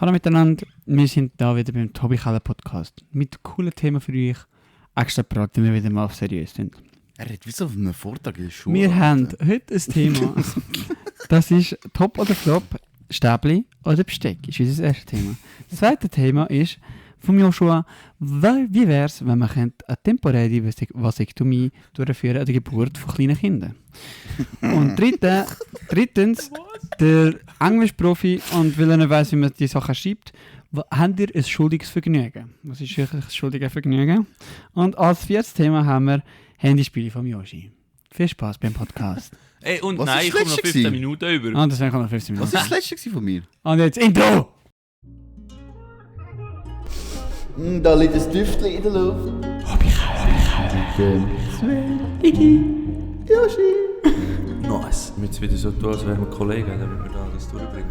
Hallo miteinander, wir sind da wieder beim Tobi Keller Podcast. Mit coolen Themen für euch. Extra beraten wir wieder mal auf seriös sind. Er hat wie so auf einem Vortrag in der Schule. Wir haben heute ein Thema. Das ist Top oder Flop, Stäbli oder Besteck. Ist unser erstes Thema. Das zweite Thema ist von Joshua, wie wäre es, wenn man eine temporäre Vasektomie durchführen an der Geburt von kleinen Kindern. Und drittens, der Englischprofi, und weil er nicht weiss, wie man die Sachen schreibt, habt ihr ein schuldiges Vergnügen? Was ist wirklich ein schuldiges Vergnügen? Und als viertes Thema haben wir Handyspiele von Yoshi. Viel Spaß beim Podcast. Ey, und Was nein, ist ich das komme noch letzte 15 Minuten über. Ah, deswegen kommt noch 15 Was Minuten. war das letzte von mir? Und jetzt Intro! Da liegt ein Düftchen in der Luft. Nice. Wir müssen wieder so tun, als wären wir Kollegen, damit wir da alles durchbringen.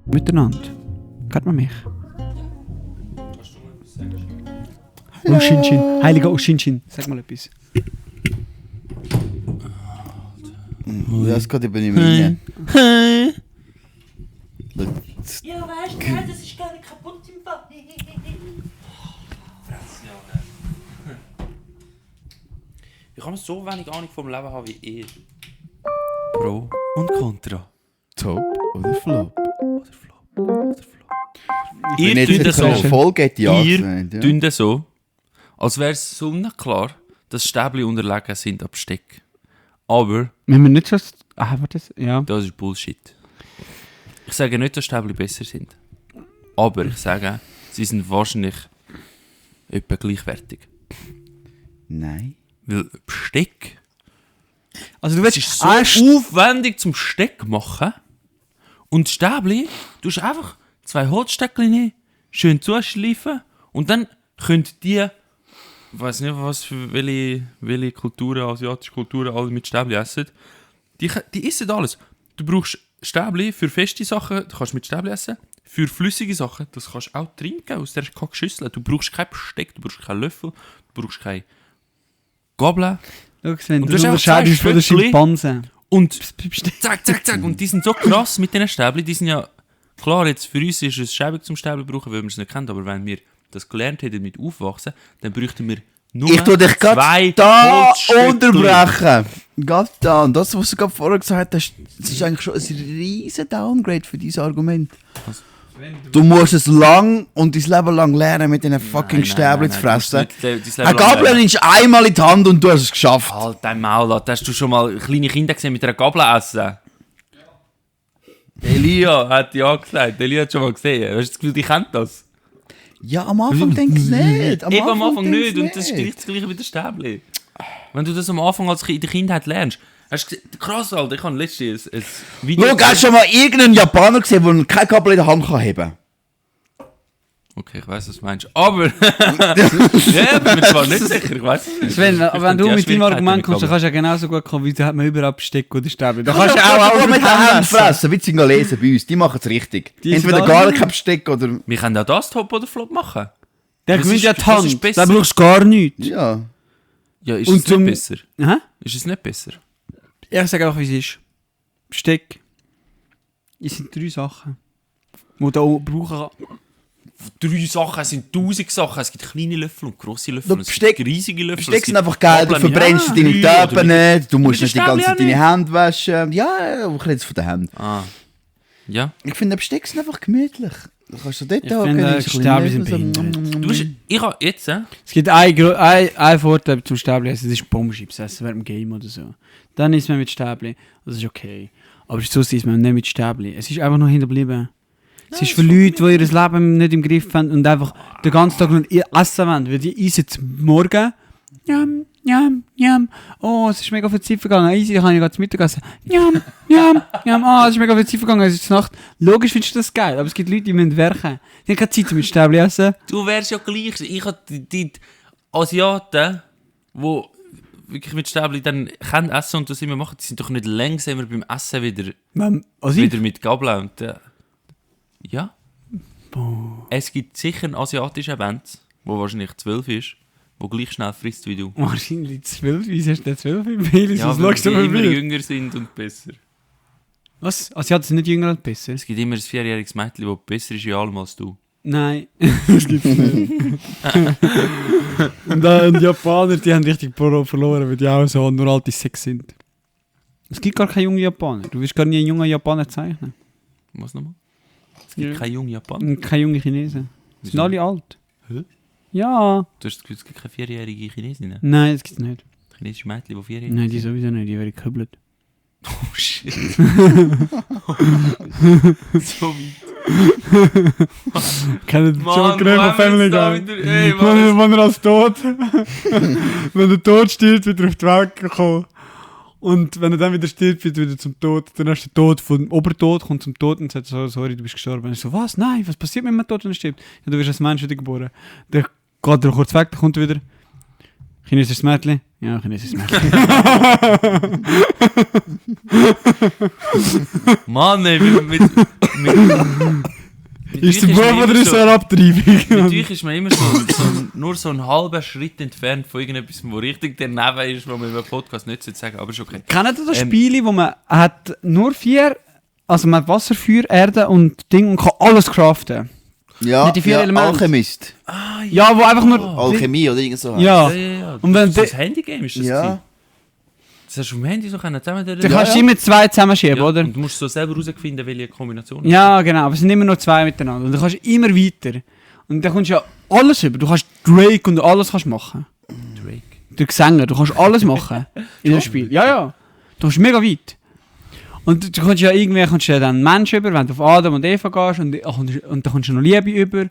Miteinander. Kennt man mich? Ushinshin. Heiliger Ushinshin. Sag mal etwas. Ja, es geht eben nicht mehr rein. Ja, weißt du, das ist gar nicht kaputt im Fall. Ich habe so wenig Ahnung vom Leben haben wie ihr. Pro und Contra. Top oder Flop? Oder Flop. Oder Flop. Wenn Ihr jetzt tut das eine so. Folge hat ja Ihr gesagt, ja. tun das so, als wäre es sonnenklar, dass Stäbli unterlegen sind ab Besteck. Aber Wenn wir nicht schon... Ah, warte, ja. das ist Bullshit. Ich sage nicht, dass Stäbli besser sind. Aber ich sage, sie sind wahrscheinlich etwa gleichwertig. Nein. Weil Besteck... Also du Es willst ist so aufwendig zum Steck machen. Und Stäbli, du hast einfach 2 Holzstäckchen nehmen, schön zuschleifen und dann könnt die, ich weiß nicht, was für welche Kulturen, asiatische Kulturen alle mit Stäbli essen. Die essen alles. Du brauchst Stäbli für feste Sachen, du kannst mit Stäbli essen. Für flüssige Sachen, das kannst du auch trinken aus der Kackschüssel. Du brauchst kein Besteck, du brauchst keinen Löffel, du brauchst keine Gabel. Schau, Sven, Und du du hast einfach unterscheidest von den zwei Stöckli. Schimpansen. Und zack. Und die sind so krass mit diesen Stäbli. Die sind ja, klar, jetzt für uns ist es schäbig zum Stäbli brauchen, weil wir es nicht kennen. Aber wenn wir das gelernt hätten mit Aufwachsen, dann bräuchten wir nur Ich tue dich 2 gerade da Holzstückchen. unterbrechen. Gerade da. Und das, was du gerade vorher gesagt hast, das ist eigentlich schon ein riesen Downgrade für dieses Argument. Was? Du musst es lang und dein Leben lang lernen, mit diesen fucking Stäbchen zu fressen. Eine Gabel nimmst du einmal in die Hand und du hast es geschafft. Halt dein Maul an. Hast du schon mal kleine Kinder gesehen mit einer Gabel essen? Elia hat ja gesagt. Elia hat schon mal gesehen. Hast du das Gefühl, die kennt das? Ja, am Anfang denkst du nicht. Eben am Anfang denkst nicht. du Und das ist gleich das Gleiche wie der Stäbli. Wenn du das am Anfang als in der Kindheit lernst. Hast du gesehen? Krass, Alter. Ich habe letztens ein Video... Schau, hast du schon mal irgendeinen Japaner gesehen, der keine Gabel in der Hand kann heben kann? Okay, ich weiss, was du meinst. Aber... ja, ich bin mir zwar nicht sicher, ich weiss es nicht. Sven, Ich wenn du könnte mit deinem ja Argument kommst, dann Schwierigkeiten kannst du ja genauso gut kommen, wie du hat man überall Besteck oder Stäbli. Da kannst du auch mit mit den Händen essen. fressen, wie sie lesen bei uns. Die machen es richtig. Die Entweder sind gar alle- kein Besteck oder... Wir können auch das Top oder Flop machen. Der Was gewinnt ist- ja die was ist Hand. besser? Da brauchst du gar nichts. Ja. Ja, ist Und es nicht besser? Hä? Ist es nicht besser? Ich sage einfach, wie es ist. Besteck. Es sind 3 Sachen, die du auch brauchen kann. 3 Sachen, es sind 1000 Sachen. Es gibt kleine Löffel und grosse Löffel. Du, Es Besteck- gibt riesige Löffel. Besteck es sind gibt einfach geil, du Gabeln, verbrennst ja, deine 3 Töpfe oder nicht, du musst mit nicht die den ganze Zeit Stäbchen deine Hände waschen. Ja, ich rede jetzt von den Händen. Ah. Ja. Ich finde, Besteck sind einfach gemütlich. Du kannst du dort Ich hocken, finde, isst ein Stäbli bisschen sind Löffel, behindert. Du bist, ich habe jetzt, Es gibt einen Vorteil zum Stäbli essen, das ist Bombenschips essen während dem Game oder so. Dann isst man mit Stäbli, das ist okay. Aber sonst isst man nicht mit Stäbli. Es ist einfach noch hinterblieben. Es ist für Leute, die ihr Leben nicht im Griff haben und einfach den ganzen Tag nur essen wollen, weil die essen zum Morgen. Jam, jam, jam. Oh, es ist mega viel Zeit vergangen. Easy, kann ich gerade zum Mittagessen. Jam, jam, jam. Oh, es ist mega viel Zeit vergangen. Es ist Nacht. Logisch findest du das geil, aber es gibt Leute, die müssen werken. Die haben keine Zeit mit Stäbli essen. du wärst ja gleich. Ich habe die Asiaten, die wirklich mit Stäbli dann können essen und das immer machen, die sind doch nicht langsamer beim Essen wieder mit Gabeln. Und, ja. Es gibt sicher einen asiatischen Band, der wahrscheinlich 12 ist, der gleich schnell frisst wie du. Wahrscheinlich 12. Wieso hast du denn 12 im Baileys? Ja, Was weil schaust du die mir immer wieder? jünger sind und besser. Was? Asiaten sind nicht jünger und besser? Es gibt immer ein 4-jähriges Mädchen, das besser ist in allem als du. Nein, das gibt's nicht. Und die Japaner, die haben richtig verloren, weil die auch so nur alte Sex sind. Es gibt gar keine jungen Japaner. Du wirst gar nie einen jungen Japaner zeichnen. Was nochmal? Es gibt keine jungen Japaner. Und keine jungen Chinesen. Die sind Wieso? alle alt. Hä? Ja. Du hast das Gefühl, es gibt keine 4-jährige Chinesinnen. Nein, das gibt's nicht. Chinesische Mädchen, die 4-jährig Nein, die sowieso nicht. Die werden gehübelt. Oh shit. So weit. Kennt ihr Mann, schon von Family Guy? Ey, Mann. Wenn er als Tod, wenn der Tod stirbt, wieder auf die Welt gekommen. Und wenn er dann wieder stirbt, wird er wieder zum Tod. Dann hast du den Tod vom Obertod, kommt zum Tod und sagt so, sorry, du bist gestorben. Und ich so, was? Nein, was passiert mit dem Tod, wenn er stirbt? Ja, du wirst als Mensch wieder geboren. Dann geht er kurz weg, dann kommt er wieder. Chinesisches Mädchen? Ja, chinesisches Mädchen. Mann, ey, Ist der Wurf oder ist er eine Abtreibung? Natürlich ist man immer nur so einen halben Schritt entfernt von irgendetwas, wo richtig daneben ist, wo man im Podcast nicht sagen, aber ist okay. Kennt ihr das Spiel, wo man hat nur 4, also man hat Wasser, Feuer, Erde und Ding und kann alles craften? Ja, Mit die 4 Elemente. Alchemist. Ja, wo einfach nur... Alchemie oder irgend so. Ja. Ja. Und wenn das ist ein Handygame, ist das Ja. gewesen? Das hast du auf dem Handy so können zusammen... Dann kannst du immer 2 zusammenschieben, ja, oder? und du musst so selber herausfinden, welche Kombination. Ja, genau, aber es sind immer nur 2 miteinander. Und dann kannst du immer weiter. Und dann kommst du ja alles über. Du kannst Drake und alles kannst machen. Drake. Der Gesänger, du kannst alles machen in dem Spiel. Ja, ja. Du kannst mega weit. Und du kannst ja irgendwie dann Menschen über, wenn du auf Adam und Eva gehst und dann kommst du noch Liebe über.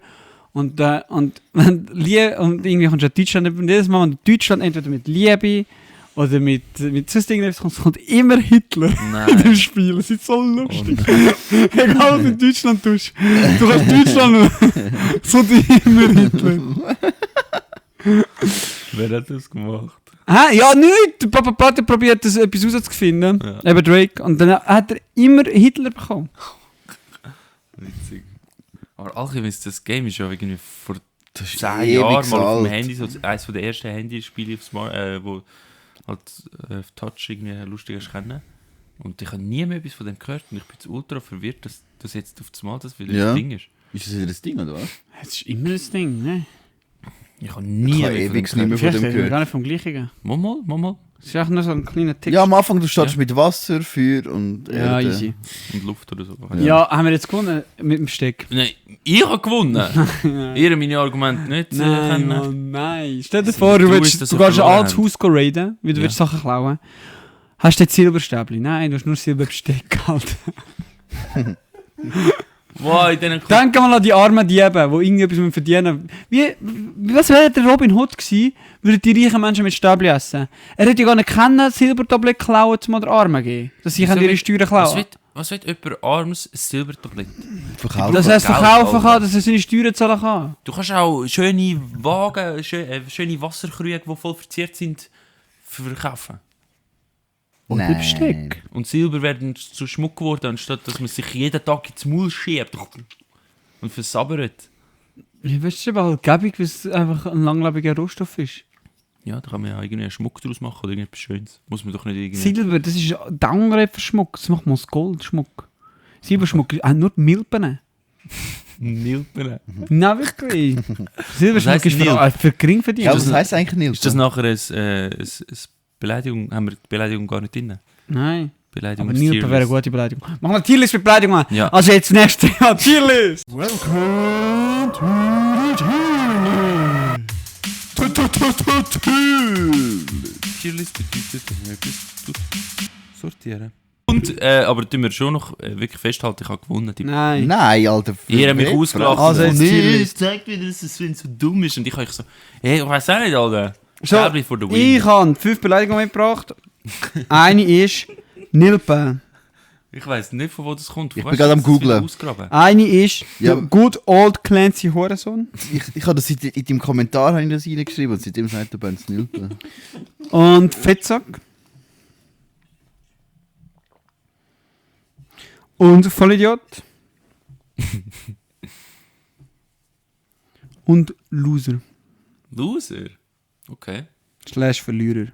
Und wenn Liebe, und irgendwie kommst du an Deutschland über. Und jedes Mal, wenn du Deutschland entweder mit Liebe oder mit sonst irgendwas kommt immer Hitler in dem Spiel. Das ist so lustig. Egal was du in Deutschland tust. Du kannst Deutschland so immer Hitler. Wer hat das gemacht? Hä? Ja, nicht! Der Papa Party probiert das etwas rauszufinden. Ja. Eben Drake. Und dann hat er immer Hitler bekommen. Witzig. Aber Alchemist, das Game ist ja irgendwie vor 10 ewig Jahren mal auf dem alt. Handy, so eines der ersten Handyspiele, wo halt auf Touch irgendwie lustig kennen. Und ich habe nie mehr etwas von dem gehört und ich bin jetzt ultra verwirrt, dass das jetzt auf das Mal das wieder Ja. ein Ding ist. Ist das wieder das Ding, oder was? Das ist immer das Ding, ne? Ich habe nie Ich habe mehr ewig von dem nicht mehr gehört. von dem Vielleicht reden wir gehört. gar nicht vom Gleichen. Mal. Das ist echt nur so ein kleiner Tick. Ja, am Anfang du startest mit Wasser, Feuer und Ja, Erde. easy. Und Luft oder so. Ja, haben wir jetzt gewonnen mit dem Steck? Nein, ich habe gewonnen. Ihr habt meine Argumente nicht Nein, können. Mann, nein. Stell dir vor, du Du gehst hast das ein so altes verloren. Haus raiden, weil du Ja. willst Sachen klauen. Hast du jetzt Silberstäbli? Nein, du hast nur Silberbesteck gehalten. Wow, in diesen Denk mal an die armen Diebe, die irgendetwas verdienen. Was wäre der Robin Hood gewesen, würden die reichen Menschen mit Stäbli essen? Er hätte ja gar nicht kennen, Silbertablett klauen, um den Armen geben. Dass sie ihre Steuern klauen. Was will jemand armes Silbertablett? Verkauft. Dass er es Geld, verkaufen Alter. kann, dass er seine Steuern zahlen kann. Du kannst auch schöne Wagen, schöne Wasserkrüge, die voll verziert sind, verkaufen. Und Nein. Besteck. Und Silber werden zu Schmuck geworden, anstatt dass man sich jeden Tag ins Maul schiebt und versabbert. Ich weiß schon mal, gäbig, weil es einfach ein langlebiger Rohstoff ist. Ja, da kann man ja irgendwie einen Schmuck draus machen oder irgendetwas Schönes. Muss man doch nicht irgendwie... Silber, das ist Daumenreif für Schmuck. Das macht man aus Goldschmuck. Silberschmuck, nur die Milben. Nilpene. Nein, wirklich. Silberschmuck heisst ist für gering verdient. Ja, was heisst eigentlich Nils? Ist das nachher eine Beleidigung? Haben wir die Beleidigung gar nicht drin? Nein. Beleidigung Aber ist Nilpen wäre eine Tierlist. gute Beleidigung. Machen wir eine Tierlist mit Beleidigungen. Ja. Also jetzt das nächste Thema, Tierlist. Tierlist bedeutet, dass man etwas sortieren. Und, aber tun wir schon noch wirklich festhalten, ich habe gewonnen. Nein. Nein, Alter. Ihr habt mich ausgelacht. Also jetzt nee, Tierlist. es zeigt wieder, dass es so dumm ist. Und ich habe so, hey, ich weiß auch nicht, Alter. So, Stäbli for the win. ich habe 5 Beleidigungen mitgebracht. Eine ist Nilpen. Ich weiß nicht, von wo das kommt. Ich bin gerade am Googlen. Eine ist Ja. der Good Old Clancy Horizon. Ich habe das in deinem Kommentar habe ich das reingeschrieben und seitdem sagt der Benz Nilpe. Und Fettsack. Und Vollidiot. Und Loser. Loser? Okay. / Verlierer.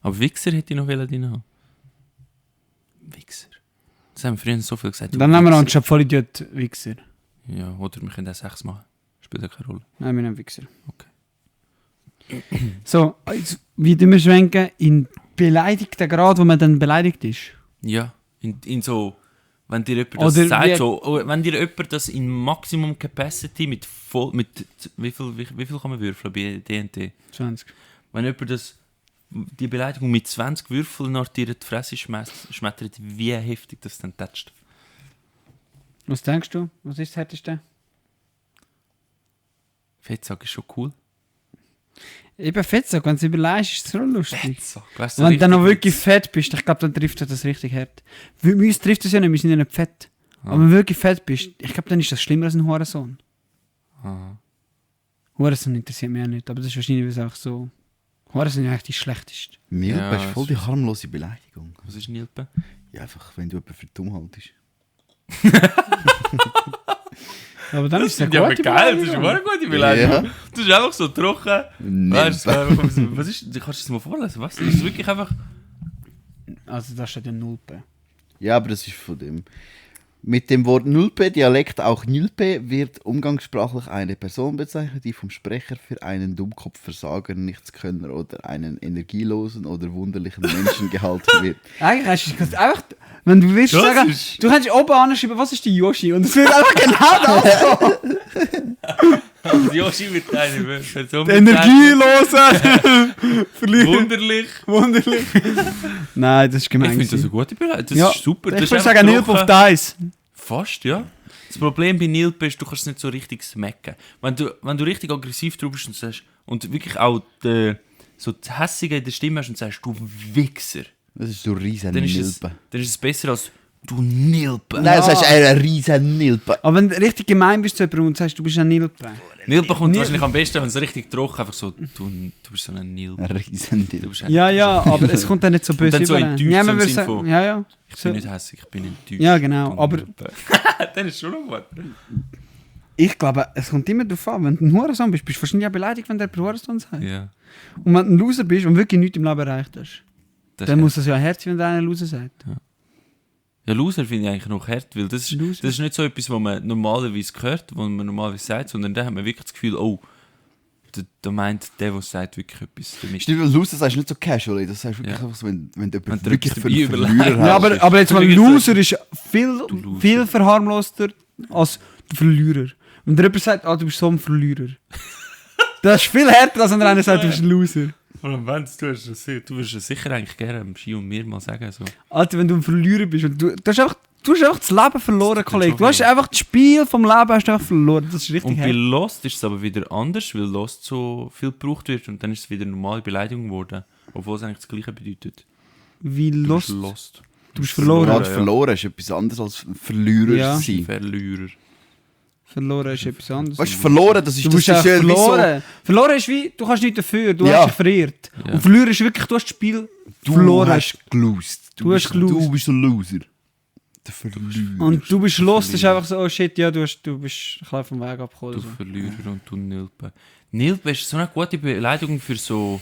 Aber Wichser hätte ich noch drin haben. Wichser. Das haben wir früher so viel gesagt. Dann nehmen wir an, schon Vollidiot Wichser. Ja, oder wir können auch 6 machen. Spielt ja keine Rolle. Nein, wir nehmen Wichser. Okay. So, also, wie wir schwenken in beleidigten Grad, wo man dann beleidigt ist. Ja, in so... Wenn dir jemand das Oder sagt, wie- so, wenn dir jemand das in Maximum Capacity mit wie viel kann man würfeln bei D&T? 20. Wenn jemand die Beleidigung mit 20 Würfeln nach dir in die Fresse schmettert, wie heftig das dann tätscht. Was denkst du? Was ist das Härteste? Fettsack ist schon cool. Eben Fettsack, wenn du es überlegst, ist es so lustig. Fettsack, weißt du, Wenn du dann noch richtig- wirklich fett bist, ich glaube, dann trifft das richtig hart. Uns trifft das ja nicht, wir sind ja nicht fett. Ah. Aber wenn du wirklich fett bist, ich glaube, dann ist das schlimmer als ein Hurensohn. Aha. Hurensohn interessiert mich auch nicht, aber das ist wahrscheinlich, weil es auch so... Hurensohn ist eigentlich die schlechteste. Milbe Ja, ist voll die harmlose Beleidigung. Was ist Nilpe? Ja, einfach, wenn du jemanden für dumm haltest. Aber dann ist es eine Ja, aber gute geil, das ist Beleidigung. eine gute Beleidigung. Ja. Das ist einfach so trocken. Weißt Milbe. du, was ist, kannst du das mal vorlesen? Was? Ist es wirklich einfach... Also da steht ja Nulpe. Ja, aber das ist von dem. Mit dem Wort Nulpe, Dialekt auch Nilpe, wird umgangssprachlich eine Person bezeichnet, die vom Sprecher für einen Dummkopf, Versager, Nichtskönner oder einen energielosen oder wunderlichen Menschen gehalten wird. Eigentlich hast du einfach... Wenn du willst Das sagen, ist- du kannst oben anschreiben, was ist die Yoshi? Und es wird einfach genau das kommen. Also Yoshi wird eine Person Energielose! Verlieren. Wunderlich. Wunderlich. Nein, das ist Ich gemein. finde das eine gewesen. gute Beleidigung. Das Ja, ist super. Das Ich ist würde einfach sagen, Nilp trocken. auf Dice. Fast, ja. Das Problem bei Nilpe ist, du kannst es nicht so richtig smacken. Wenn du richtig aggressiv drauf bist und sagst, und wirklich auch so das Hässige in der Stimme hast und sagst, du Wichser, Das ist so riesen dann ist, Nilpe. es besser als du Nilpe. Nein, das ist eine riesen Nilpe. Aber wenn du richtig gemein bist zu jemandem und sagst, du bist ein Nilpe. Nilpe kommt wahrscheinlich am besten, wenn es richtig trocken einfach so, du bist so ein Nilpe. Eine riesen Du Nilpe. bist ein- Ja, ja, aber es kommt dann nicht so böse dann so über. enttäuscht Ja, im man würde Sinn sagen, von- ja, ja. Ich bin nicht hässlich, ich bin enttäuscht. Ja, genau, Du aber- Nilpe. Dann ist schon noch gut. Ich glaube, es kommt immer darauf an. Wenn du ein Hurensohn bist, bist du wahrscheinlich auch beleidigt, wenn der Hurensohn sagt. Ja. Und wenn du ein Loser bist und wirklich nichts im Leben erreicht hast, Das dann ist- muss es ja hart sein, wenn der einen Loser sagt. Ja, Loser finde ich eigentlich noch hart, weil das Loser. ist nicht so etwas, was man normalerweise hört, was man normalerweise sagt, sondern da hat man wirklich das Gefühl, oh, da meint der, was sagt, wirklich etwas damit. Stimmt, weil Loser sagst du nicht so casual, das sagst du wirklich Ja. einfach so, wenn du Wenn jemanden du wirklich etwas für dabei einen überlegst. Verlierer Ja, hast. aber jetzt mal, Übrigens, Loser ist Du Loser. viel verharmloster als der Verlierer. Wenn dir jemand sagt, du bist so ein Verlierer. Das ist viel härter, als wenn der eine sagt, du bist ein Loser. Und wenn du wirst es sicher eigentlich gerne am Ski und mir mal sagen. So. Alter, wenn du ein Verlierer bist und du hast einfach das Leben verloren, Das Kollege. tut Du hast schon einfach das Spiel vom Leben hast du einfach verloren. Das ist richtig Und bei hart. Lost ist es aber wieder anders, weil Lost so viel gebraucht wird und dann ist es wieder eine normale Beleidigung geworden. Obwohl es eigentlich das Gleiche bedeutet. Wie Du Lost. bist Lost. Du bist verloren. Gerade ja. verloren ist etwas anderes als Verlierer Ja. sein. Verlierer. Verloren ist etwas anderes. Weißt du, verloren, das ist Du das bist ist einfach ja wie so, verloren. Verloren ist wie, du kannst nichts dafür, du Ja. hast dich verirrt. Ja. Und verlieren ist wirklich, du hast das Spiel du verloren. hast gelost. Du hast gelost. Du bist ein Loser. Der Verlierer. Und du bist los, das ist einfach so, oh shit, ja, du bist ein bisschen vom Weg abgeholt. Du So. Verlierer und du Nilpe. Nilpe ist so eine gute Beleidigung für so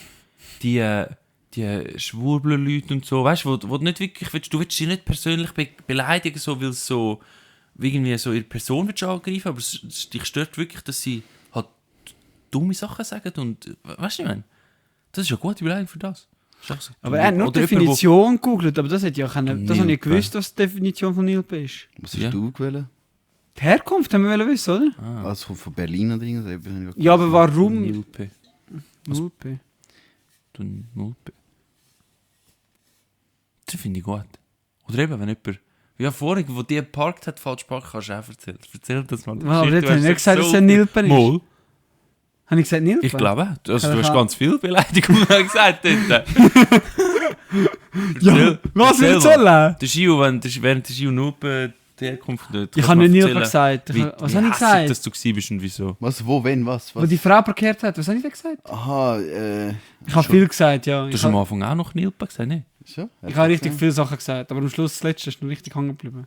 die Schwurbler-Leute und so. Weißt du, wo du nicht wirklich willst, du willst sie nicht persönlich beleidigen, so, weil es so irgendwie so ihre Person willst angreifen, aber dich stört wirklich, dass sie halt dumme Sachen sagen und weißt du, ich meine, das ist eine gute Beleidigung für das. Das ist einfach so, Aber er hat nur die oder jemand, Definition gegoogelt, aber das hätte ja können, das habe ich Nilpe. gewusst, was die Definition von Nilpe ist. Was hast Ja. du gewählt? Die Herkunft haben wir wollen wissen, oder? wo- Also kommt von Berlin oder irgendwas? Ja, aber warum Nilpe. Nilpe? Du Nilpe. Das finde ich gut. Oder eben, wenn jemand... Ja, vorhin, wo die geparkt hat, falsch parkt, kannst du auch erzählen. Erzähl das mal. Aber Shit, jetzt du habe hast ich nicht gesagt, so dass es ein Nilpe ist. Mal. Habe ich gesagt Nilpe? Ich glaube, also, Ja, du hast ja. ganz viele Beleidigungen gesagt dort. Ja, was erzähl willst mal. du erzählen? Der Gio, während der Gio Nilpe die Herkunft dort... Ich habe nicht Nilpe gesagt. Was Wie habe ich hässig, gesagt? dass du gewesen bist und wieso. Was, wo, wenn, was? Wo die Frau parkiert hat, was habe ich denn gesagt? Aha, Ich habe viel gesagt, ja. Du Ich hast am habe Anfang auch noch Nilpe gesagt, ne? schon? richtig viele Sachen gesagt, aber am Schluss das letzte ist noch richtig hängen geblieben.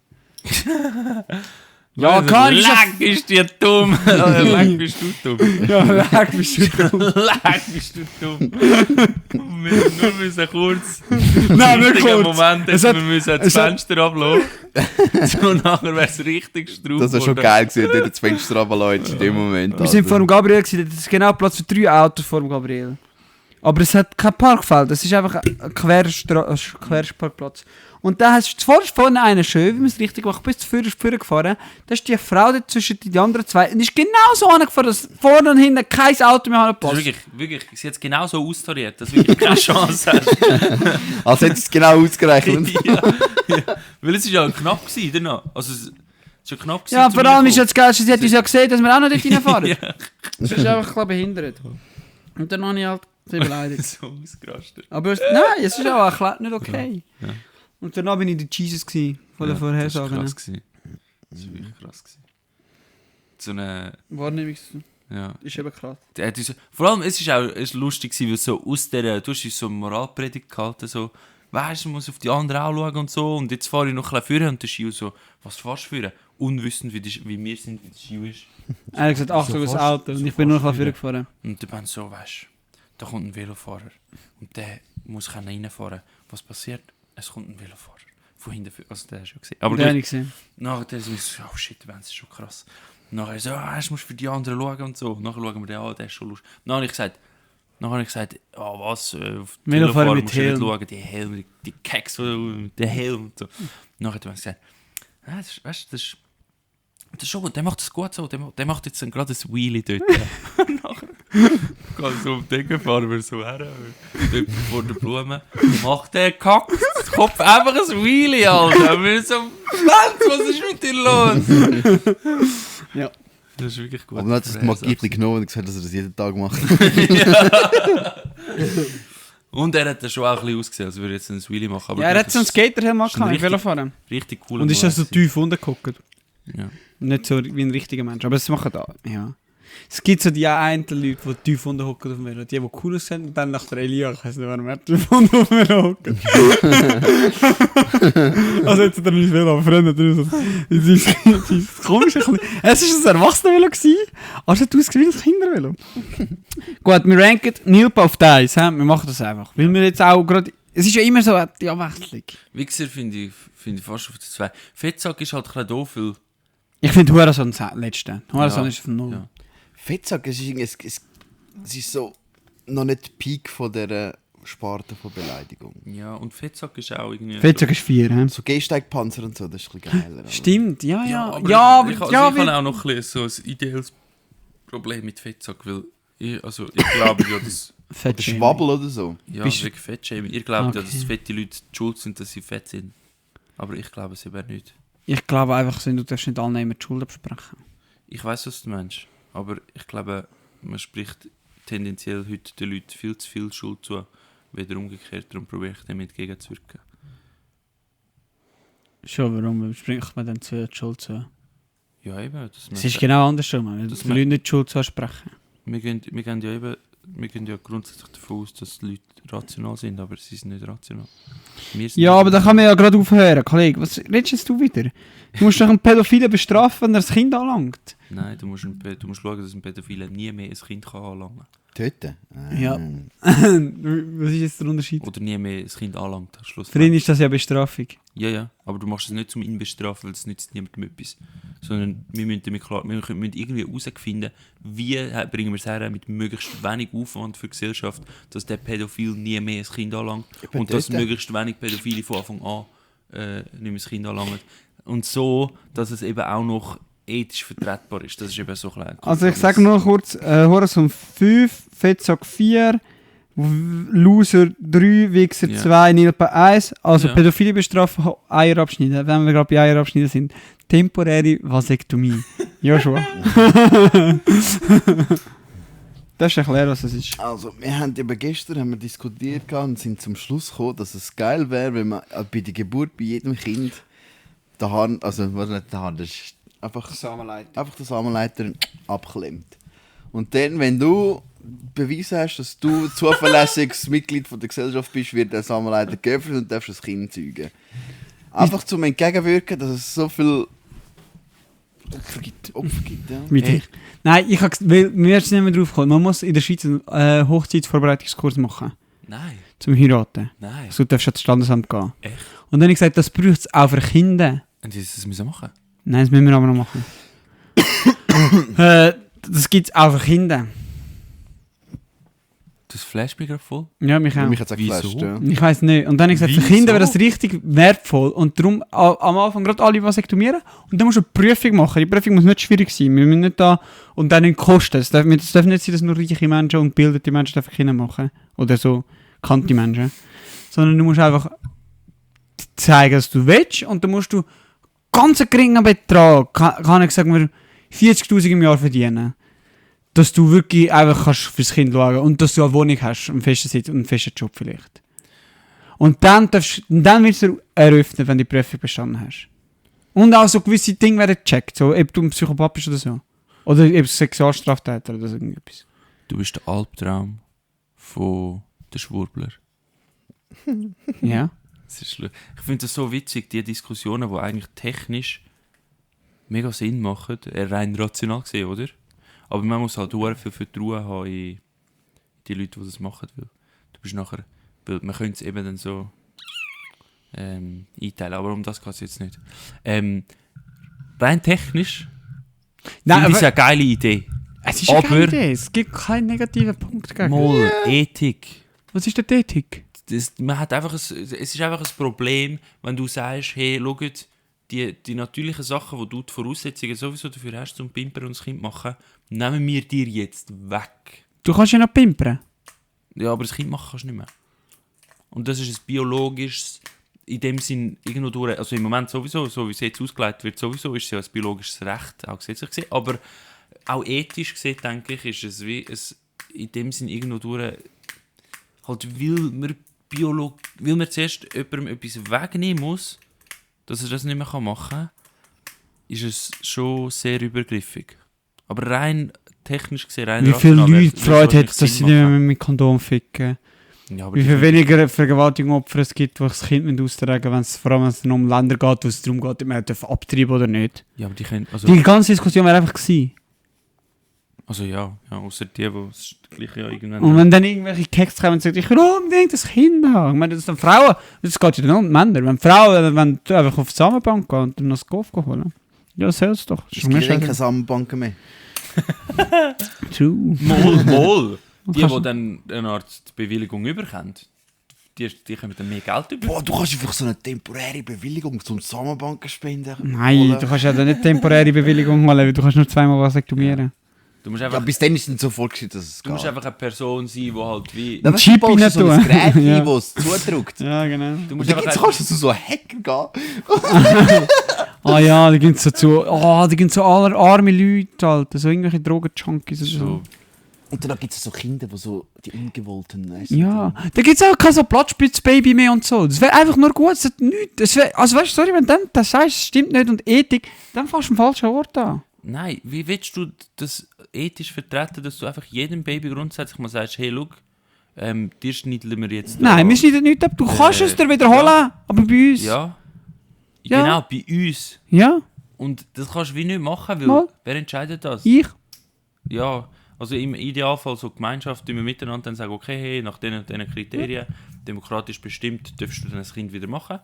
Ja, klar, ist ja... Leck, ist dir dumm. Leck, bist du dumm. Ja, leck, bist du dumm. Leck, bist du dumm. Wir müssen kurz... Nein, nicht richtigen kurz. Moment, Es dass hat- wir müssen das es hat- Fenster ablassen. So nachher wäre es richtig straub. Das war schon geil gewesen, wenn du das Fenster runterlässt in dem Moment. Wir sind vor dem Gabriel gewesen, das ist genau Platz für 3 Autos vor dem Gabriel. Aber es hat kein Parkfeld, es ist einfach ein Querparkplatz. Und da hast du zuvorderst vorne einen schön, wie man es richtig macht, bis zu vorne gefahren. Da ist die Frau dort zwischen die anderen zwei und ist genau so angefahren, dass vorne und hinten kein Auto mehr Das passt. ist wirklich, sie hat es genau so austariert, dass du wirklich keine Chance hast. Als hätte es genau ausgerechnet. ja. Weil es war ja knapp gewesen, danach. Also es ist ja knapp gewesen. Ja, zum vor allem ist Reinkommen. jetzt geil, sie hat uns ja gesehen, dass wir auch noch dort reinfahren. Ja, Das ist einfach ein bisschen behindert. Und dann habe ich halt sie beleidigt. so ausgerastet. Aber nein, es ist auch nicht okay. Ja. Und danach bin ich der Jesus gewesen, von der Das war Vorhersagen. krass gewesen. Das war wirklich krass gewesen. So eine... Wahrnehmung Ja. ist eben krass. Der hat uns, vor allem, es war auch lustig, gewesen, weil so aus dieser, du hast uns so eine Moralpredigt gehalten, so, weißt du, man muss auf die anderen auch schauen und so, und jetzt fahre ich noch ein bisschen führen und der Schiu so, was fährst du führen? Unwissend, wie wir sind, wie der Schiu ist. Er hat gesagt, Achtung, das Auto. Und ich bin nur noch ein bisschen gefahren. Und der Ben so, weißt du, da kommt ein Velofahrer und der muss reinfahren. Was passiert? Es kommt ein Velofahrer. Von hinten, also der hast du schon gesehen. Aber Den habe ich gesehen. nachher ist es so, oh shit, Ben, das ist schon krass. Nachher so, du musst für die anderen schauen und so. Nachher schauen wir den an, der ist schon lustig. Nachher habe ich gesagt, oh was, auf die Velofahrer Velofahrer mit musst du nicht Helm. schauen, die Helme, die Keks, der Helm und so. Nachher hat er gesagt, das ist, weißt du, das ist schon gut, der macht es gut so, der macht jetzt gerade ein Wheelie dort. Nachher geht so um den fahren wir so her, dort vor der Blume, macht der Kopf einfach ein Wheelie, Alter. Wir so, was ist mit dir los? Ja. Das ist wirklich gut. Aber dann hat es Magierchen genommen und gesagt, dass er das jeden Tag macht. Und er hat dann schon auch ein bisschen ausgesehen, als würde er jetzt einen Wheelie machen. Aber Ja, er hat so einen das Skaterhelm ist ein gehabt, ich will richtig- fahren. richtig cool. Und ist das so tief runtergeguckt. Ja. Nicht so wie ein richtiger Mensch. Aber es machen da, ja. Es gibt so die einen Leute, die tief runterhocken auf dem Velo. Die cool sind und dann nach der Elia, ich weiß nicht, warum er tief runter auf dem Velo hocken. Also jetzt hat er mein Velo, aber Freunde, es ist komisch. Es war ein Erwachsener-Velo, aber es hat ausgesehen wie ein Kindervelo. Gut, wir ranken Nilpa auf die 1. Wir machen das einfach. Weil wir jetzt auch gerade... Es ist ja immer so die Abwechslung. Wichser finde ich fast auf die 2. Fettsack ist halt ein bisschen doof, weil... Ich finde Hurensohn das letzte. Hurensohn Ja. ist von 0. Ja. Fettsack, es ist so noch nicht der Peak von dieser Sparte von Beleidigung. Ja, und Fettsack ist auch irgendwie... Fettsack ist 4, hä? So Gehsteigpanzer und so, das ist ein bisschen geiler. aber- Stimmt, ja. aber Ja, ich, aber... also Ja, ich habe auch noch ein bisschen so ein ideelles Problem mit Fettsack, weil ich glaube ja, dass... Der Schwabbel oder so. Ja, Bist- wegen Fettshaming. Ihr glaubt ja, Okay. dass fette Leute die schuld sind, dass sie fett sind. Aber ich glaube es eben nicht. Ich glaube einfach, du darfst nicht allen immer die Schuld absprechen. Ich weiß, was du meinst. Aber ich glaube, man spricht tendenziell heute den Leuten viel zu viel Schuld zu, weder umgekehrt. Darum probiere ich dem entgegenzuwirken. Schon, warum spricht man dann die Schuld zu? Ja, eben. Dass Es ist genau andersrum, weil Das die Leute nicht die Schuld zu sprechen. wir gehen ja grundsätzlich davon aus, dass die Leute rational sind, aber sie sind nicht rational. Wir sind Ja, nicht aber da rational. kann man ja gerade aufhören. Kollege, was redest jetzt du wieder? Du musst doch einen Pädophilen bestrafen, wenn er das Kind anlangt. Nein, du musst schauen, dass ein Pädophile nie mehr ein Kind kann anlangen Töten? Ja. Was ist jetzt der Unterschied? kann. Oder nie mehr ein Kind anlangt. Schluss. Für ihn ist das ja Bestrafung. Ja, aber du machst es nicht, um ihn zu bestrafen, weil es nützt niemandem etwas. Sondern wir müssen damit klar, wir müssen irgendwie herausfinden, wie bringen wir es her, mit möglichst wenig Aufwand für die Gesellschaft, dass der Pädophil nie mehr ein Kind anlangt. Eben Und dass dort. möglichst wenig Pädophile von Anfang an nicht mehr ein Kind anlangen. Und so, dass es eben auch noch ethisch vertretbar ist. Das ist eben so klein. Also ich sage nur kurz, Horizon 5, Fettsack 4, Loser 3, Wichser Ja. 2, Nilpa 1. Also Ja. Pädophile bestrafen, Eier abschneiden. Wenn wir gerade bei Eier abschneiden sind. Temporäre Vasektomie. Joshua. Das ist erklärt, was das ist. Also, wir haben eben gestern diskutiert und sind zum Schluss gekommen, dass es geil wäre, wenn man bei der Geburt bei jedem Kind den Hahn, also was nicht der Hahn, das ist einfach den Samenleiter abklemmt. Und dann, wenn du beweisen hast, dass du zuverlässiges Mitglied von der Gesellschaft bist, wird der Samenleiter geöffnet und darfst das Kind zeugen. Einfach zum Entgegenwirken, dass es so viel Opfer gibt, ja. Wie dich. Nein, weil mir ist nicht mehr drauf gekommen. Man muss in der Schweiz einen Hochzeitsvorbereitungskurs machen. Nein, Zum Heiraten. nein. So darfst du ans Standesamt gehen. Echt? Und dann habe ich gesagt, das braucht es auch für Kinder. Und wie das müssen wir machen? Nein, das müssen wir aber noch machen. Das gibt es auch für Kinder. Das flasht mich gerade voll. Ja, mich auch. Mich hat es auch Wieso? geflasht, ja. Ich weiss nicht. Und dann habe ich gesagt, für Wieso? Kinder wäre das richtig wertvoll. Und darum am Anfang gerade alle vasektomieren. Und dann musst du eine Prüfung machen. Die Prüfung muss nicht schwierig sein. Wir müssen nicht da und dann nicht kosten. Es darf nicht sein, dass nur reiche Menschen und gebildete Menschen dafür Kinder machen. Oder so kannte Menschen. Sondern du musst einfach zeigen, dass du willst. Und dann musst du ganz einen geringen Betrag, kann ich sagen, 40'000 im Jahr verdienen. Dass du wirklich einfach kannst fürs Kind schauen und dass du eine Wohnung hast, einen festen Sitz und einen festen Job vielleicht. Und dann wirst du eröffnen, wenn du die Prüfung bestanden hast. Und auch so gewisse Dinge werden gecheckt, so, ob du ein Psychopath bist oder so. Oder ob Sexualstraftäter oder so irgendetwas. Du bist der Albtraum von der Schwurbler. Ja. Das ist ich finde das so witzig, die Diskussionen, die eigentlich technisch mega Sinn machen, rein rational gesehen, oder? Aber man muss halt sehr viel Vertrauen haben in die Leute, die das machen. Weil du bist nachher, weil man könnte es eben dann so einteilen, aber um das geht es jetzt nicht. Rein technisch finde ich es eine geile Idee. Es ist eine Aber- geile Idee. Es gibt keinen negativen Punkt gegen. Mal Ethik. Was ist denn die Ethik? Man hat einfach es ist einfach ein Problem, wenn du sagst, hey, schaut, die natürlichen Sachen, die du die Voraussetzungen sowieso dafür hast, zum Pimpern und das Kind machen, nehmen wir dir jetzt weg. Du kannst ja noch pimpern. Ja, aber das Kind machen kannst du nicht mehr. Und das ist ein biologisches, in dem Sinn, irgendwo durch, also im Moment sowieso, so wie es jetzt ausgelegt wird, sowieso ist es ja ein biologisches Recht, auch gesetzlich gesehen, aber auch ethisch gesehen, denke ich, ist es wie in dem Sinn irgendwo durch, halt, weil man zuerst jemandem etwas wegnehmen muss, dass er das nicht mehr machen kann, ist es schon sehr übergriffig. Aber rein technisch gesehen, rein Wie viele rational Leute wär's Freude hätten, wahrscheinlich dass sie Sinn nicht mehr machen. mit Kondom ficken. Ja, aber Wie die viel können- weniger Vergewaltigungsopfer es gibt, die das Kind austragen müssen, vor allem wenn es dann um Länder geht, wo es darum geht, ob man abtreiben oder nicht. Ja, aber die können, Die ganze Diskussion wäre einfach gewesen. ja, außer die das gleiche ja irgendwann... Und wenn dann irgendwelche Keks kommen und sagen, ich will unbedingt das Kind haben. Ich meine, das sind Frauen, das geht ja dann um die Männer. Wenn Frauen, wenn du einfach auf die Samenbank gehst und dann das Golf holen. Ja, das hältst doch. Es gibt keine Samenbanken mehr. True. Mal. Die kannst- dann eine Art Bewilligung überkommen, die können dann mehr Geld über. Boah, du kannst einfach so eine temporäre Bewilligung zum Samenbanken spenden. Nein, holen. du kannst ja dann nicht temporäre Bewilligung holen, weil du kannst nur zweimal vasektomieren. Du musst Ja, einfach, bis dann ist es nicht so vorgeschrieben, dass es du musst geht. einfach eine Person sein, die halt wie... Ja, Ein weißt du, Chip du baust so rein ein tun. Gerät Ja. ein, das es zudrückt. Ja, genau. Du Und musst dann einfach kannst du zu so Hacker gehen. Ah ja, die gehen so aller arme Leute, Alter. So irgendwelche Drogen-Junkies oder so. so... Und dann gibt es so Kinder, die so die Ungewollten, weißt du, Ja, da gibt es auch kein so Platzspitz-Baby mehr und so. Das wäre einfach nur gut. Das hat nichts. Das wär, also weißt du, sorry, wenn du das sagst, es stimmt nicht und Ethik, dann fährst du am falschen Ort an. Nein, wie willst du das ethisch vertreten, dass du einfach jedem Baby grundsätzlich mal sagst, hey, schau, dir schneiden wir jetzt... Nein, wir schneiden nichts ab. Du kannst es dir wiederholen, aber bei uns. Ja. Ja. Genau, bei uns. Ja, Und das kannst du wie nicht machen, weil... Mal. Wer entscheidet das? ich. Ja, also im Idealfall so Gemeinschaft, die wir miteinander dann sagen, okay, hey, nach diesen und diesen Kriterien, demokratisch bestimmt, darfst du dann das Kind wieder machen.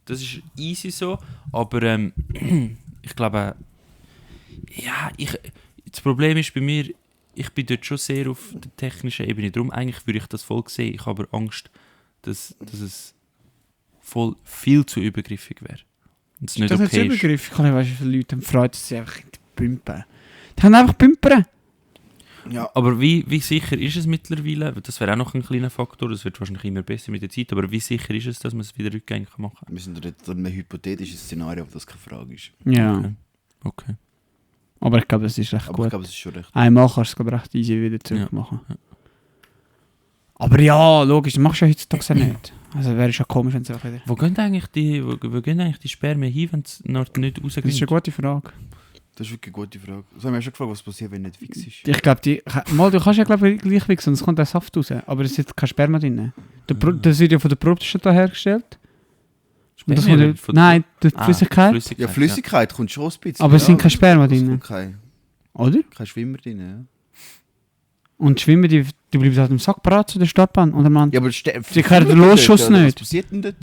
Das ist easy so, aber ich glaube, ja, das Problem ist bei mir, ich bin dort schon sehr auf der technischen Ebene, darum eigentlich würde ich das voll sehen, ich habe aber Angst, dass es voll viel zu übergriffig wäre. Und es nicht Das ist okay nicht ist. Übergriff. Ich kann nicht, weißt, wie viele Leute haben Freude, dass sie einfach pümpen. Die können einfach pümpern. Ja. Aber wie sicher ist es mittlerweile? Das wäre auch noch ein kleiner Faktor, das wird wahrscheinlich immer besser mit der Zeit, aber wie sicher ist es, dass man es wieder rückgängig machen kann? Wir sind jetzt in einem hypothetischen Szenario, ob das keine Frage ist. Ja, Okay. aber ich glaube, es ist recht Aber ich gut. glaube, es ist schon recht. Einmal kannst du es glaub ich, recht easy wieder zurück Ja. machen. Aber ja, logisch, das machst du ja heutzutage nicht. Also wäre schon komisch, wenn es einfach wieder... Wo gehen eigentlich die Spermien hin, wenn es noch nicht Das ist eine rausgeht? gute Frage. Das ist wirklich eine gute Frage. Das haben wir schon gefragt, was passiert, wenn nicht fix ist. Ich glaube, du kannst ja glaube ich gleich wichsen, es kommt auch Saft raus, aber es ist kein Sperma drin. Das wird ja von der Probstation hergestellt. Und das Spermien kommt, nein, die Flüssigkeit. Ja, Flüssigkeit kommt schon ein bisschen. Aber es sind keine Sperma Es drin. kommt Oder? kein Schwimmer drin, ja. Und die Schwimmer, die bleiben halt im Sack parat zu der Startbahn. Und dann, Ja, aber Sie können den Losschuss dort, oder? nicht. Was passiert denn dort?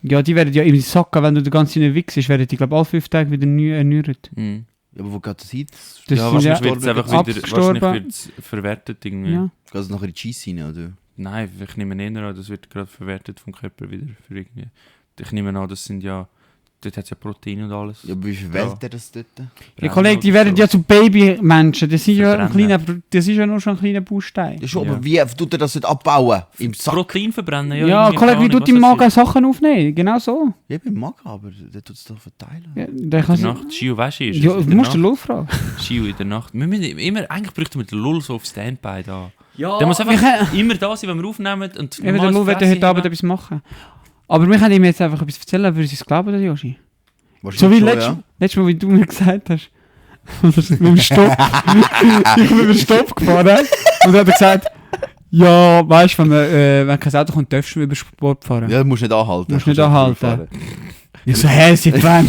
ja, die werden ja im Sack, wenn du den ganzen Zeit wichst, werden die, glaube ich, alle 5 Tage wieder erneuert. Mhm. Ja, aber wo geht das hin? Das Ja, sind ja wahrscheinlich wird es einfach wieder abgestorben. wahrscheinlich wird's verwertet irgendwie. Ja. Geht es nachher in die Cheese rein, oder? Nein, ich nehme eher an, das wird gerade verwertet vom Körper wieder für irgendwie. Ich nehme an, das sind ja, dort hat es ja Protein und alles. Ja, aber wie verwählt er das dort? Ja, Kollege, die werden ja zu Babymenschen. Das ist ja, Verbrennen. das ist ja nur schon ein kleiner Baustein. Ja schon, Ja. aber wie tut er das nicht abbauen? Im Sack? Protein verbrennen, ja. Ja, irgendwie, Kollege, wie keine tut Ahnung, im was Magen das Sachen aufnehmen? Genau so. Ja, beim Magen, aber der tut es doch verteilen. Ja, der kann ist. In der Nacht, Gio, weißt du, ist ja, es in du der musst den Nacht? Lull fragen. Gio, in der Nacht. Wir müssen immer, eigentlich bräuchten wir den Lull so auf Standby da. Ja, Der muss wir einfach können, immer da sein, wenn wir aufnehmen. Und eben, der Lull wird ja heute Abend etwas machen. Aber wir können ihm jetzt einfach etwas erzählen, würde ich es glauben, der Joshi. So wie letztes Mal, wie du mir gesagt hast. mit dem Stopp. Ich bin mit dem Stopp gefahren. Und dann hat er gesagt, ja, weißt du, wenn kein Auto kommt, darfst du über Sport fahren. Ja, du musst nicht anhalten. Musst nicht Kannst einfach anhalten. durchfahren. Ich so, hä, sie fan.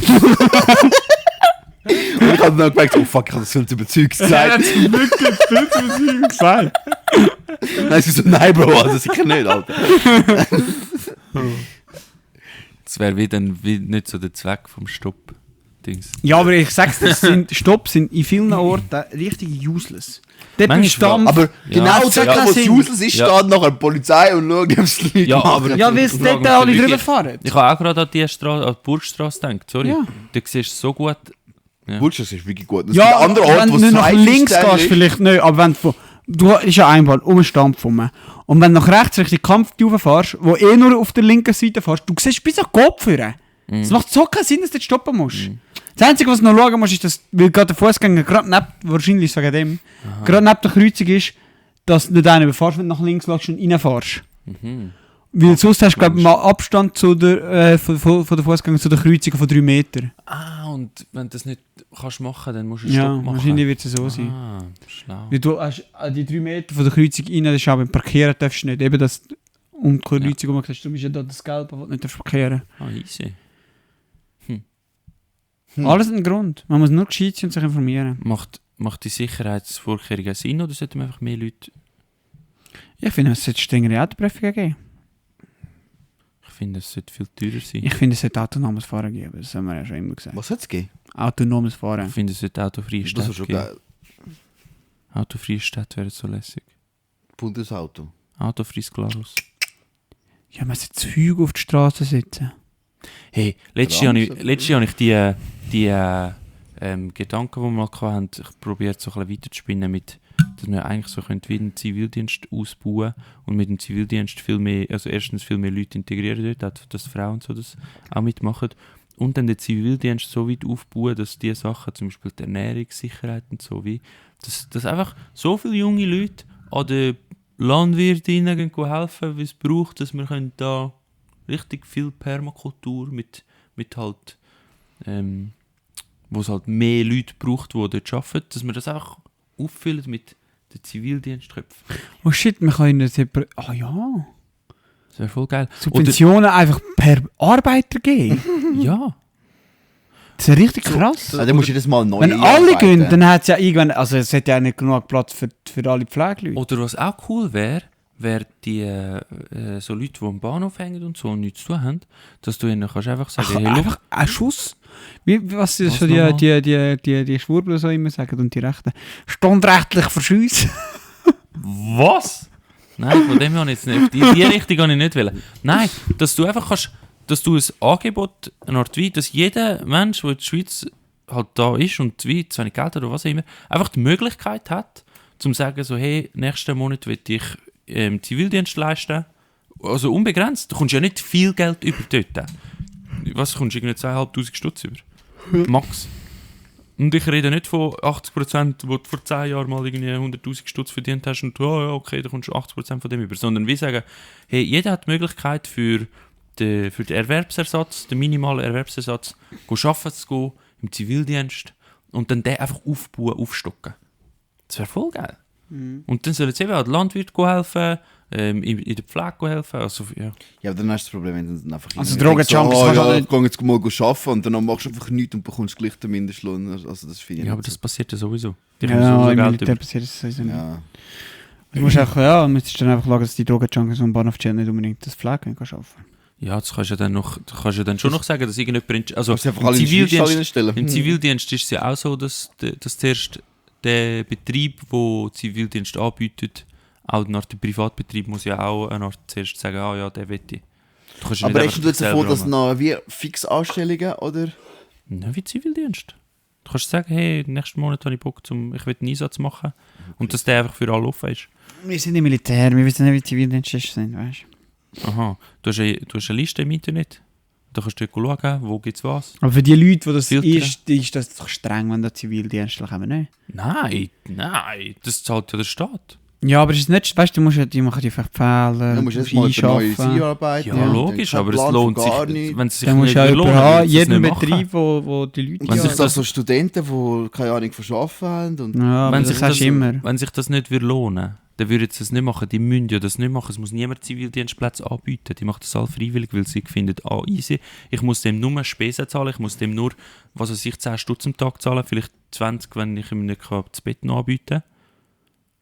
Und ich habe dann gemerkt, oh fuck, ich habe das viel zu überzeugt gesagt. wirklich viel zu gesagt. Dann ist sie so, nein Bro, also sicher nicht, Alter. Das wäre wie nicht so der Zweck vom Stopp-Dings. Ja, aber ich sag's dir, Stopp sind in vielen Orten richtig useless. Dort Manchmal, bist du Dampf. Aber genau das dort, hat keinen wo es Sinn. useless ist, Ja. steht nachher die Polizei und schaut, ob es die Leute Ja, machen. aber- Ja, weil es Frage dort mich alle wirklich- drüber fahren. Ich habe auch gerade an die Straße, an die Burgstraße gedacht, sorry. Ja. Du siehst so gut. Ja. Wurst, das ist wirklich gut. Es Ja, gibt andere Orte, wenn wo du es nach zwei links Stellen gehst, ist. vielleicht nicht, aber wenn du ist ja Einbahn, um den Stampf rum. Und wenn du nach rechts Richtung Kampf rauffährst, wo nur auf der linken Seite fährst, du siehst bis an den Kopf führen. Es macht so keinen Sinn, dass du dort stoppen musst. Das Einzige, was du noch schauen musst, ist, dass, weil gerade der Fußgänger gerade neben, wahrscheinlich sogar dem, gerade neben der Kreuzung ist, dass du nicht einen überfährst, wenn du nach links schaust und reinfährst. Weil sonst hast du, glaube ich, mal Abstand zu der, von der Fußgänger zu der Kreuzung von 3 Meter. Ah, und wenn du das nicht kannst machen, dann musst du Ja, Stopp machen. wahrscheinlich wird es so sein. Ah, schlau. Weil du hast die 3 Meter von der Kreuzung rein, das ist auch beim Parkieren darfst du nicht. Eben das um die Kreuzung herum gesagt, du bist ja da das Gelbe, das du nicht parkieren Ah, easy. Alles hat einen Grund. Man muss nur gescheit sein und sich informieren. Macht die Sicherheitsvorkehrungen Sinn oder sollten wir einfach mehr Leute... Ich finde, es sollte strengere Autoprüfungen geben. Ich finde, es sollte viel teurer sein. Ich finde, es sollte autonomes Fahren geben. Das haben wir ja schon immer gesagt. Was soll es geben? Autonomes Fahren. Ich finde, es sollte autofreie Das Städte ist schon geben. geil. Autofreie Städte wären so lässig. Bundesauto. Autofreies Glarus. Ja, man sollte Züge auf die Straße setzen. Hey, letztes Jahr habe ich die Gedanken, die wir mal hatten, ich probiert so ein bisschen weiterzuspinnen mit, dass wir eigentlich so könnte wie einen Zivildienst ausbauen und mit dem Zivildienst viel mehr, also erstens viel mehr Leute integrieren dort, auch, dass Frauen so das auch mitmachen und dann den Zivildienst so weit aufbauen, dass die Sachen, zum Beispiel die Ernährungssicherheit und so wie, dass einfach so viele junge Leute an den Landwirtinnen helfen, wie es braucht, dass wir können da richtig viel Permakultur mit halt, wo es halt mehr Leute braucht, die dort arbeiten, dass wir das einfach auffüllen mit den Zivildienstköpfen. Oh shit, man kann ihnen separat... Ah ja. Das wäre voll geil. Subventionen einfach per Arbeiter geben. Oder, ja. Das ist richtig krass. Dann musst du jedes Mal neu Wenn alle einarbeiten. gehen, dann hat es ja irgendwann... Also es hat ja nicht genug Platz für alle Pflegeleute. Oder was auch cool wäre die so Leute, die am Bahnhof hängen und so und nichts zu tun haben, dass du ihnen kannst einfach sagen, Ach, hey, einfach ein Schuss. Was Was schon nochmal? die Schwurbler so immer sagen und die Rechten. Standrechtlich verschiessen. was? Nein, von dem habe ich jetzt nicht. In die Richtung habe ich nicht wollen. Nein, dass du einfach kannst, dass du ein Angebot, eine Art wie, dass jeder Mensch, der in der Schweiz halt da ist und wie zu wenig Geld hat oder was auch immer, einfach die Möglichkeit hat, zum zu sagen, so, hey, nächsten Monat will ich Zivildienst leisten. Also unbegrenzt. Du kommst ja nicht viel Geld über dort. Was kommst du irgendwie 2'500 Stutz über? Max. Und ich rede nicht von 80%, wo du vor 10 Jahren mal irgendwie 100'000 Stutz verdient hast und ja, okay, da kommst du 80% von dem über. Sondern wir sagen, hey, jeder hat die Möglichkeit für den Erwerbsersatz, den minimalen Erwerbsersatz, arbeiten zu gehen, im Zivildienst und dann den einfach aufbauen, aufstocken. Das wäre voll geil. Und dann sollen sie eben auch den Landwirt helfen, in der Pflege helfen. Also, ja. Ja, aber dann hast du das Problem, wenn du dann einfach... Also Drogenjunkies kannst du ja, nicht- geh jetzt mal arbeiten und dann machst du einfach nichts und bekommst gleich den Mindestlohn. Also das finde ich Ja, aber nicht das so. passiert ja sowieso. Die kommen Ja, sowieso im Geld Militär über. passiert das sowieso nicht. Ja. Du musst auch, müsstest dann einfach schauen, dass die Drogenjunkies am Bahnhof Channel nicht unbedingt das Pflegen kannst arbeiten. Ja, das kannst du ja dann schon noch sagen, dass irgendjemand... Also Kannst du einfach im alle in die Schweiz Zivildienst, stellen. im Zivildienst ist es ja auch so, dass zuerst der Betrieb, der Zivildienst anbietet, auch nach dem Privatbetrieb muss ja auch zuerst sagen, ja, der will ich. Du kannst ja Aber nicht hast einfach du jetzt selber davon, dass machen. noch wie Fixanstellungen oder... Ja, wie Zivildienst. Du kannst sagen, hey, nächsten Monat habe ich Bock, ich will einen Einsatz machen. Und dass der einfach für alle offen ist. Wir sind im Militär, wir wissen nicht, wie Zivildienste sind, weißt du. Aha. Du hast eine Liste im Internet. Da kannst du schauen, wo gibt es was. Aber für die Leute, die das Filtern. ist das doch streng, wenn da Zivildienstler kommen, nicht? Nein, das zahlt ja der Staat. Ja, aber es ist nicht, weißt du, die machen die einfach Fehler, Du musst jetzt mal für Neues einarbeiten. Ja, logisch, aber es lohnt sich, wenn es sich Dann musst nicht du auch lohnt, jemanden haben, würdest du es jeden nicht machen. Betrieb, wo die Leute... Wenn sich sich das so Studenten, die keine Ahnung von Arbeiten haben und... Ja, aber Wenn das sich hast du immer. Wenn sich das nicht lohnen, dann würden sie es nicht machen. Die müssen ja das nicht machen. Es muss niemand Zivildienstplätze anbieten. Die machen das alle freiwillig, weil sie finden, easy. Ich muss dem nur Spesen zahlen. Ich muss dem nur, was weiß ich, 10 Stutz am Tag zahlen. Vielleicht 20, wenn ich ihm nicht das Bett noch anbieten kann.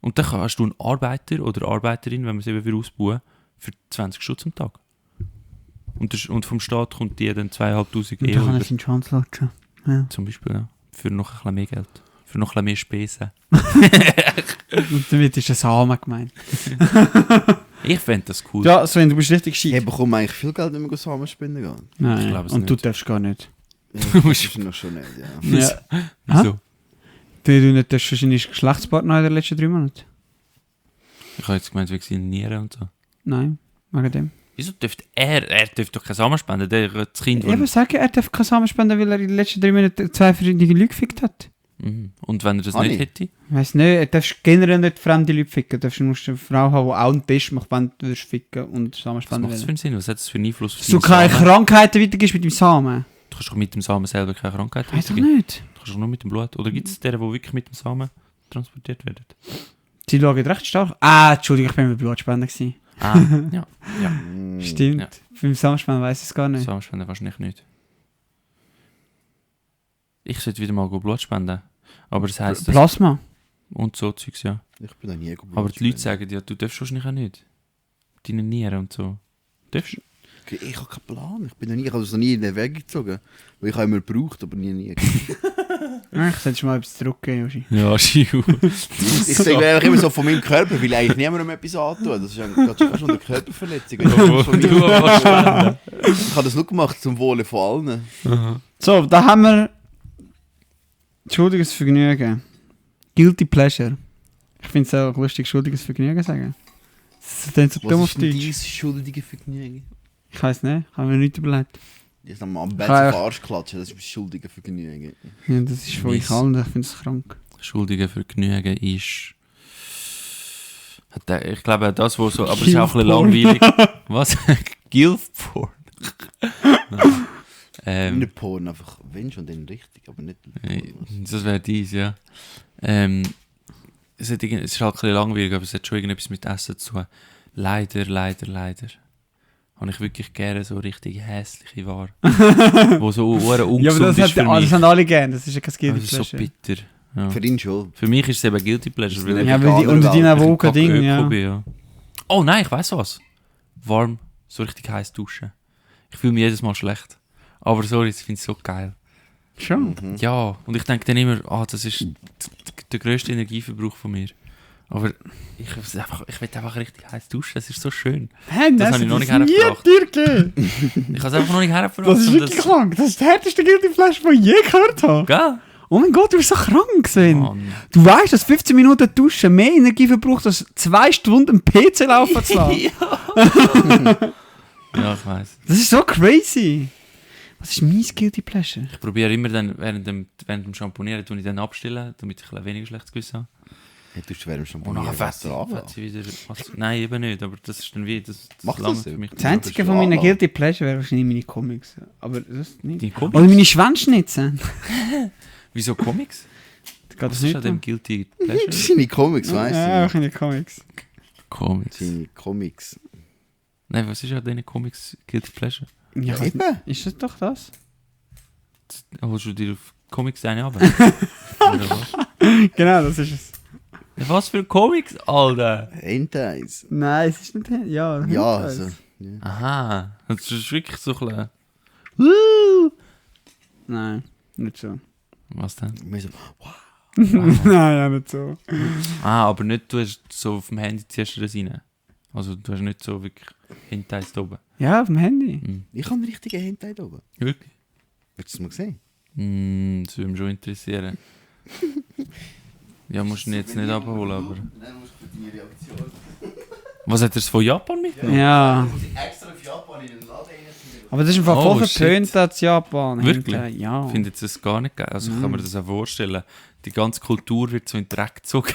Und dann hast du einen Arbeiter oder Arbeiterin, wenn man es eben ausbauen für 20 Stutz am Tag. Und vom Staat kommt die dann 2'500 Und dann kann Euro er seinen Schwanz lutschen. Ja. zum Beispiel. Ja. Für noch ein bisschen mehr Geld. Für noch ein bisschen mehr Spesen. Und damit ist ein Samen gemeint. Ich fände das cool. Ja, Sven, du bist richtig Hey, gescheit. bekommen eigentlich viel Geld, wenn wir Samenspenden gehen? Nein, Ich glaube es und du nicht. darfst gar nicht. Ja, das ist noch schon nicht, ja. Ja. Wieso? Du darfst wahrscheinlich Geschlechtspartner in den letzten 3 Monaten. Ich habe jetzt gemeint, wegen seinen Nieren und so. Nein, wegen dem. Wieso dürfte er dürfte doch kein Samen spenden, das Kind, Ja, aber sag, er darf keinen Samen spenden, weil er in den letzten 3 Monaten 2 verschiedene Leute gefickt hat. Mhm. Und wenn er das Habe nicht ich? hätte? Ich weiss nicht, er darfst generell nicht fremde Leute ficken. Du musst eine Frau haben, die auch einen Test macht, wenn du würdest ficken und Samen Was spenden macht das für willst. einen Sinn? Was hat das für einen Einfluss auf Dass du deinen keine Samen? Krankheiten weitergibst mit dem Samen. Du kannst doch mit dem Samen selber keine Krankheit Weiß doch weitergeben. nicht. Du kannst doch nur mit dem Blut. Oder gibt es deren, die wirklich mit dem Samen transportiert werden? Sie schauen recht stark. Ah, Entschuldigung, ich bin bei Blutspender gewesen. Ah, ja. Stimmt. Ja. Beim Samenspenden weiss ich es gar nicht. Samen spenden wahrscheinlich nicht. Ich sollte wieder mal Blut spenden. Aber das heisst, dass... Plasma. Und so Zeugs, ja. Ich bin da nie gut. Aber die Leute sagen, ja, du darfst wahrscheinlich auch nicht. Deine Nieren und so. Darfst du? Okay, ich habe keinen Plan. Ich habe das noch nie in den Weg gezogen. Weil ich habe immer gebraucht, aber nie. Ich sollte mal etwas zurückgeben, Joshi. Ja, Schiu. Ich sage einfach immer so von meinem Körper, weil eigentlich niemandem etwas antun. Das ist eigentlich fast schon eine Körperverletzung. Ich habe das nur gemacht zum Wohle von allen. So, da haben wir... Schuldiges Vergnügen. Guilty Pleasure. Ich finde es auch lustig, schuldiges Vergnügen sagen. Das ist dann so dumm Was auf ist denn Deutsch. dieses schuldige Vergnügen? Ich weiss nicht, habe mir nicht überlegt. Ich sag mal, am Bett Kann auf ich- den Arsch klatschen, das ist das schuldige Vergnügen. Ja, das ist von Mies. euch allen, ich finde es krank. Schuldige Vergnügen ist... Ich glaube, das, wo so... Aber es ist auch ein bisschen langweilig. Was? Guilt-Porn? Nicht Porn, einfach wenn schon, dann richtig, aber nicht... Das wäre dies, ja. Es ist halt ein bisschen langweilig, aber es hat schon irgendetwas mit Essen zu tun. Leider. Habe ich wirklich gerne so richtig hässliche Ware. Wo so ungesund Ja, aber das, ist hat, für das mich. haben alle gerne, das ist ja kein Aber Guilty es ist so Pleasure. bitter. Ja. Für ihn schon. Für mich ist es eben Guilty Pleasure, weil ich Ja, weil die Veganer unter Welt, deinen ein Wogen Ding, Öko ja. bin, ja. Oh nein, ich weiss was. Warm, so richtig heiß duschen. Ich fühle mich jedes Mal schlecht. Aber sorry, ich finde es so geil. Schon. Ja, und ich denke dann immer, das ist der grösste Energieverbrauch von mir. Aber ich will einfach richtig heiß duschen, das ist so schön. Hä, Das habe ich noch nicht nie hergebracht. dir gegeben. Ich habe es einfach noch nicht hergebracht. Das ist und wirklich krank. Das ist der härteste Guilty Pleasure, den ich je gehört habe. Gell? Oh mein Gott, du bist so krank, Sven. Mann. Du weißt, dass 15 Minuten Duschen mehr Energie verbraucht, als 2 Stunden am PC laufen zu lassen. Ja, ich weiss. Das ist so crazy. Was ist mein Guilty Pleasure? Ich probiere immer dann während dem Shampoonieren, tue ich dann abstillen, damit ich ein bisschen weniger schlechtes Gewissen habe. Hey, du während schon Und nachher fährt sie wieder... Nein, eben nicht, aber das ist dann wie... Das Macht langt das für so? mich. Das einzige von meinen Guilty Pleasure wäre wahrscheinlich meine Aber das ist nicht. Die Comics? Oder meine Schwänzschnitzen. Wieso Comics? Geht Was das ist nicht? an dem Guilty Das Pleasure? sind seine Comics, weißt Ja, du? auch in den Comics. Comics. Seine Comics. Nein, was ist an diesen Comics Guilty Pleasure? Ja, Eben. ist das doch das? Holst du dir auf Comics eine ab? Oder was? Genau, das ist es. Ja, was für Comics, Alter? Hentais. Nein, es ist nicht... Ja, Ja, das. also. Aha, das ist wirklich so ein Nein, nicht so. Was denn? Wir so, Nein, ja, nicht so. Ah, aber nicht, du hast so auf dem Handy ziehst du das rein. Also du hast nicht so wirklich Hinteils da oben. Ja, auf dem Handy. ich habe einen richtigen Hentai da oben. Wirklich? Willst du es mal sehen? Das würde mich schon interessieren. Ja, musst du ihn jetzt nicht abholen, aber... Nein, musst du für deine Reaktion. Was hat er es von Japan mitgenommen? Ja. Muss ich extra auf Japan in den Laden rein. Aber das ist im Fall Oh, voll shit. verpönt als Japan. Wirklich? Ja. Ich finde jetzt das gar nicht geil. Also ich kann mir das auch vorstellen. Die ganze Kultur wird so in den Dreck gezogen.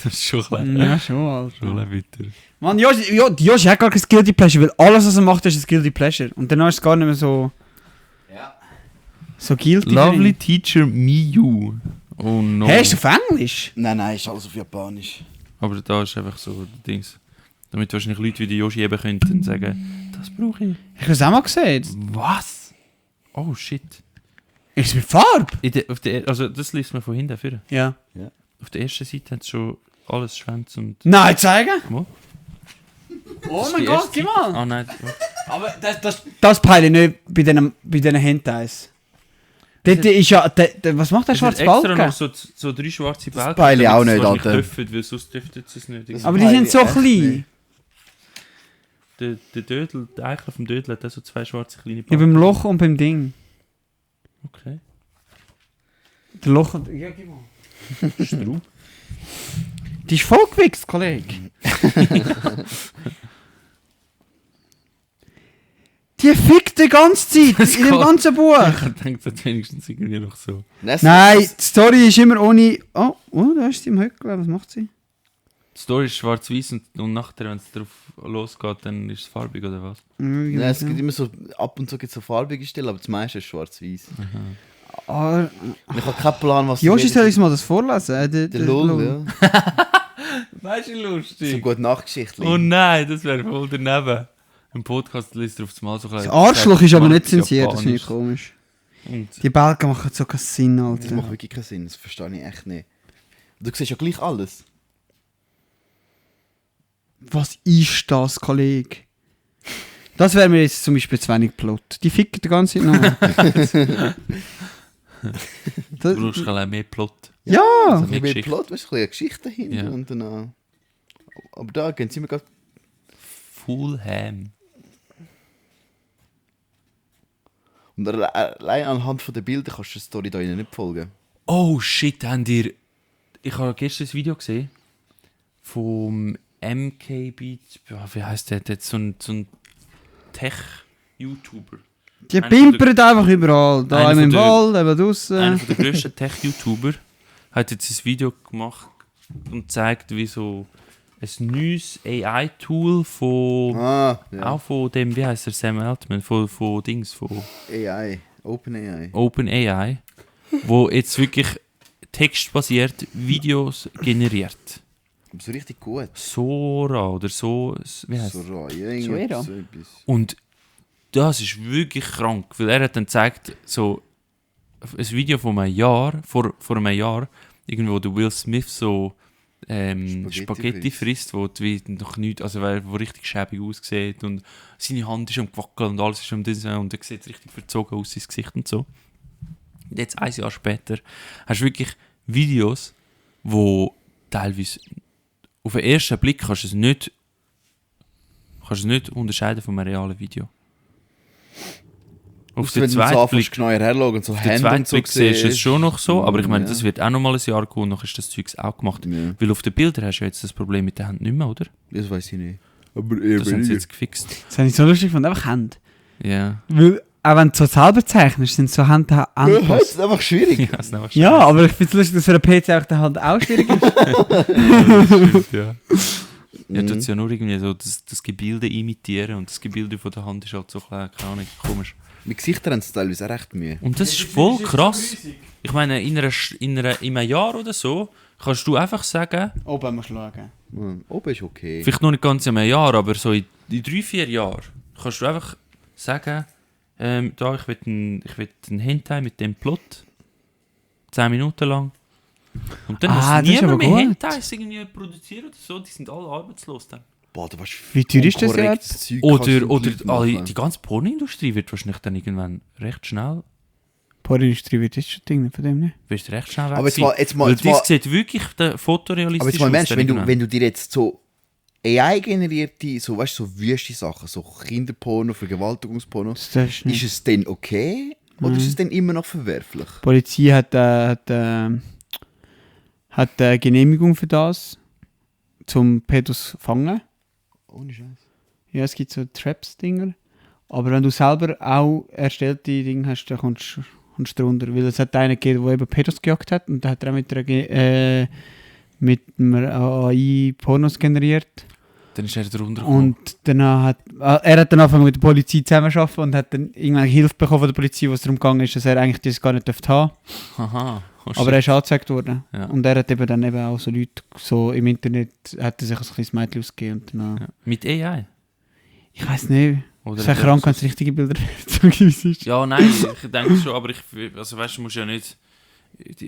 Das ist schon ein Ja, schon, Alter. bisschen bitter. Mann, Joshi hat gar kein Guilty Pleasure, weil alles, was er macht, ist ein Guilty Pleasure. Und dann ist es gar nicht mehr so... Ja. So guilty. Lovely Teacher Miyu. Oh no. Hey, ist das auf Englisch? Nein, ist alles auf Japanisch. Aber da ist einfach so das Dings. Damit wahrscheinlich Leute wie die Yoshi eben könnten und sagen, das brauche ich. Ich habe es auch mal gesehen. Was? Oh shit. Ist es mit Farbe? Also das liest man von hinten vor. Ja. Auf der ersten Seite hat es schon alles Schwänze und... Nein, zeigen? Wo? Oh Das ist mein die Gott, erste gib Seite. mal. Ah nein. Aber das peile ich nicht bei diesen Hentais. Dort ist ja... was macht der Es hat schwarze extra Balken? noch so 3 schwarze Balken. peile ich auch damit nicht, es wahrscheinlich Alter. dürfen, weil sonst dürfte es nicht. Aber die sind so Echt klein. Der Dödel, der Eichel vom Dödel hat auch so 2 schwarze kleine Ja, beim Loch und beim Ding. Okay. Der Loch und... Ja, gib mal. Straub. Die ist voll gewichst, Kollege. Die fickt die ganze Zeit Das in dem geht. ganzen Buch. Ich denke, das wenigstens irgendwie noch so. Nein, die Story ist immer ohne... Oh, da ist sie im Höckler. Was macht sie? Die Story ist schwarz-weiß und nachher, wenn es drauf losgeht, dann ist es farbig oder was? Nein, es gibt immer so, ab und zu gibt es so farbige Stellen, aber das meiste ist schwarz-weiß. Ah, Ich habe keinen Plan, was Joshi, sie soll ich mal das vorlesen? Der Lull, ja. Weißt du, So lustig? gut Nachgeschichte. Oh nein, das wäre voll daneben. Im Podcast liest er auf das Mal so Das Arschloch ist aber nicht zensiert, das finde ich Japanisch. komisch. Und Die Balken machen so keinen Sinn, Das Alter. macht wirklich keinen Sinn, das verstehe ich echt nicht. Du siehst ja gleich alles. Was ist das, Kollege? Das wäre mir jetzt zum Beispiel zu wenig Plot. Die ficken die ganze Zeit noch. du brauchst ein mehr Plot. Ja! Also Ein mehr bisschen Geschichte. Plot, weißt du, ein bisschen Geschichte dahinter. Ja. Und dann, aber da gehen sie mir gerade. Fulham. Und allein anhand von der Bilder kannst du der Story da nicht folgen. Oh shit, habt ihr... Ich habe gestern ein Video gesehen vom MKB... Wie heisst der? Der hat so ein Tech-YouTuber. Die Einer pimpern einfach überall. Da einer im von der- Wald, eben draussen. Einer der grössten Tech-YouTuber hat jetzt ein Video gemacht und zeigt, wie so ein neues AI-Tool von... Ja. Auch von dem, wie heißt der, Sam Altman, von Dings, von AI, OpenAI. OpenAI, wo jetzt wirklich textbasiert Videos generiert. Aber so richtig gut. Sora oder so, wie heißt So es? raw, ja, So irgendwie eher. so etwas. Und das ist wirklich krank, weil er hat dann gezeigt, so ein Video von einem Jahr, vor einem Jahr, irgendwo der Will Smith so Spaghetti frisst, wo wie noch nichts, also wo richtig schäbig aussieht und seine Hand ist am Gewackeln und alles ist am Ding und er sieht richtig verzogen aus, sein Gesicht und so. Und jetzt, ein Jahr später, hast du wirklich Videos, wo teilweise auf den ersten Blick kannst du es nicht unterscheiden von einem realen Video. Auf den Wenn du so zweiten anfängst, Blick, genau herschauen und so auf den Hände zweiten und so Blick siehst du es schon noch so, aber ich meine, Ja. das wird auch noch mal ein Jahr gehen und dann ist das Zeugs auch gemacht. Ja, Weil auf den Bildern hast du jetzt das Problem mit der Hand nicht mehr, oder? das weiß ich nicht. Aber eher Das haben sie jetzt gefixt. Das habe ich so lustig gefunden, einfach Hände. Ja. Weil, auch wenn du so selber zeichnest, sind so Hände Das anpassen. ist einfach schwierig. Ja, das ist einfach Ja, aber ich finde es lustig, dass für einen PC auch der Hand auch schwierig ist. stimmt, ja. Ja, Mhm. tut ja nur irgendwie so das Gebilde imitieren und das Gebilde von der Hand ist halt so klein, keine Ahnung, komisch. Mit Gesichtern haben sie teilweise auch recht Mühe. Und das ist voll krass. Ich meine, in einem Jahr oder so kannst du einfach sagen, Oben musst du schauen. Oben ist okay. vielleicht noch nicht ganz in einem Jahr, aber so in 3-4 Jahren, kannst du einfach sagen, da, ich will einen Hentai mit dem Plot. 10 Minuten lang. Und dann muss das ist niemand aber mehr gut. Hentais irgendwie produzieren oder so, die sind alle arbeitslos dann. Boah, du warst Wie teuer ist das jetzt? Zeug kannst du Oder mit Leuten machen. die ganze Pornoindustrie wird wahrscheinlich dann irgendwann recht schnell, Pornoindustrie wird jetzt schon Ding von dem, ne? wirst du recht schnell weg Aber jetzt sein. mal, jetzt mal, Weil jetzt mal, das sieht wirklich fotorealistisch aber jetzt mal aus. Mensch, dann wenn irgendwann. du dir jetzt so AI-generierte, so, weißt, so wüste Sachen, so Kinderporno, Vergewaltigungsporno, Das darfst du ist nicht. es denn okay? Oder ist es denn immer noch verwerflich? Die Polizei hat eine Genehmigung für das, zum Pedos fangen. Ohne Scheiß. Ja, es gibt so Traps-Dinger. Aber wenn du selber auch erstellte Dinge hast, dann kommst du drunter. Weil es hat einen gegeben, der eben Pedos gejagt hat und da hat er auch mit einer AI Pornos generiert. Dann ist er drunter gekommen. Und danach hat er hat dann angefangen mit der Polizei zusammenzuarbeiten und hat dann irgendwann Hilfe bekommen von der Polizei, was darum gegangen ist, dass er eigentlich das gar nicht haben durfte. Haha. Oh, Aber er ist angezeigt worden. Ja. Und er hat eben dann eben auch so Leute, so im Internet, hat er sich ein kleines Mädchen ausgegeben. Und dann, ja. Mit AI? ich weiß nicht, Oder es ist krank, wenn es richtige Bilder so gewiss ist. Ja, nein, ich denke schon, aber also weißt du, musst ja nicht.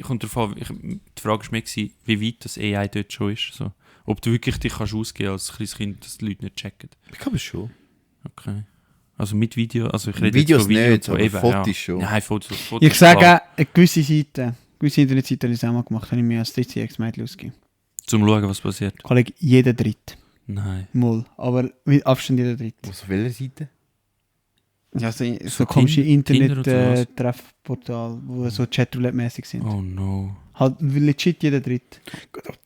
Kommt darauf an, die Frage war mir, wie weit das AI dort schon ist. So. Ob du wirklich dich kannst ausgeben als kleines Kind, dass die Leute nicht checken. Ich glaube schon. Okay. Also mit Video, also ich rede Videos jetzt von Video, nicht, so aber eben, Fotos ja. schon. Nein, Fotos Ich sage klar. auch, gewisse Internetseiten habe ich es auch mal gemacht, habe ich mir als DCX-Mädchen ausgegeben. Zum schauen, was passiert. Kollege, jeder Dritt. Nein. Mal. Aber mit Abstand jeder Dritt. Auf welcher Seite? Ja, so So komische Tinder oder was? Internet-Treffportal, wo so Chatroulette-mäßig sind. Oh no. Halt legit jeder Dritt.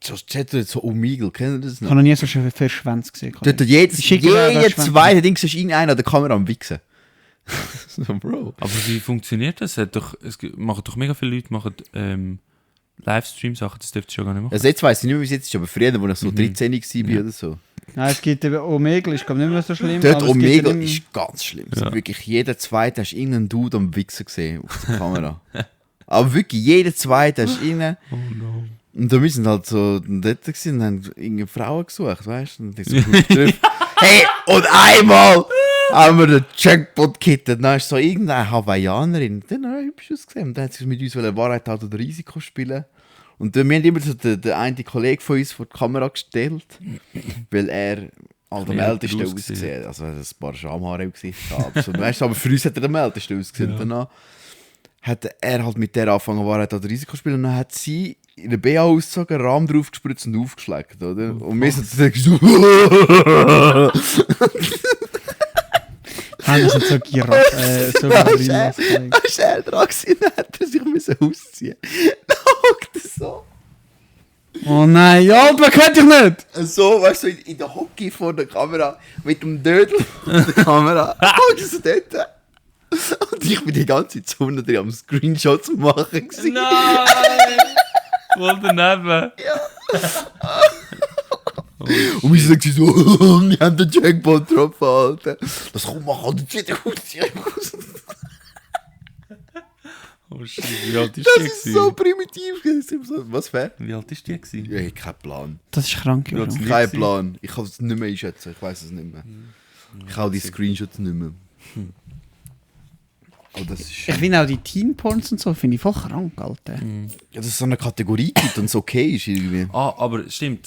So Chat so Omegle, kennt ihr das Ich noch? habe noch nie so schön Verschwänz gesehen. Dort hat jeder Schick mir das Schwänzchen. zweite Ding ist einen an der Kamera am Wichsen. So, Bro. Aber wie funktioniert das? Machen doch mega viele Leute machen, Livestream-Sachen, das dürft ihr schon gar nicht machen. Also jetzt weiss ich nicht mehr, wie es jetzt ist, aber früher, wo ich so 13 war Ja. oder so. Nein, es gibt eben Omegle, ist glaube nicht mehr so schlimm. Dort aber es gibt Omegle ja nicht- ist ganz schlimm. Ja. So, wirklich jeder zweite hast irgendeinen Dude am Wichsen gesehen auf der Kamera. Aber wirklich, jeder zweite hast irgendeinen. Oh no. Und da müssen halt so dort gewesen und haben irgendeine Frauen gesucht, weißt du? Und die so drauf. Hey, und einmal haben wir den Jackpot gekittet. Dann ist so irgendeine Hawaiianerin, die hat hübsch ausgesehen. Und dann hat sie mit uns Wahrheit oder Risiko spielen. Und dann, wir haben immer so den einen Kollegen von uns vor die Kamera gestellt, weil er halt am Ja, ältesten ausgesehen. ausgesehen. Also er hat ein paar Schamhaare im Gesicht gehabt. So, weißt du, aber für uns hat er am ältesten ausgesehen. Ja. Danach hat er halt mit der angefangen, Wahrheit oder Risiko spielen. Und dann hat sie in der BA ausgezogen, einen Rahmen drauf gespritzt und aufgeschlägt, oder? Und wir sind so... Wir sind so Giraffe, so Gorillas. Dann ist er dran gewesen, dann hat er sich müssen ausziehen. Dann hockt er so. Oh nein, ja, man kennt dich nicht! So, weißt du, in der Hockey vor der Kamera, mit dem Dödel vor der Kamera. Hockt er so dort. Und ich bin die ganze Zeit unten drin am Screenshots machen gewesen. Nein! Voll daneben. Und wir sagen so, wir haben den Jackpot drauf, Alter. Das kommt, mach halt jetzt wieder raus. Oh shit, wie alt ist Das die ist so primitiv. Was für? Wie alt ist die gewesen? Ich habe keinen Plan. Das ist krank, Ja, Bro. das- Kein Plan. Ich kann es nicht mehr einschätzen. Ich weiß es nicht mehr. Ich habe die Screenshots nicht mehr. Aber das ist... Ich finde auch die Teen-Porns und so, finde ich voll krank, Alter. Ja, dass es so eine Kategorie gibt und es okay ist irgendwie. Ah, aber stimmt,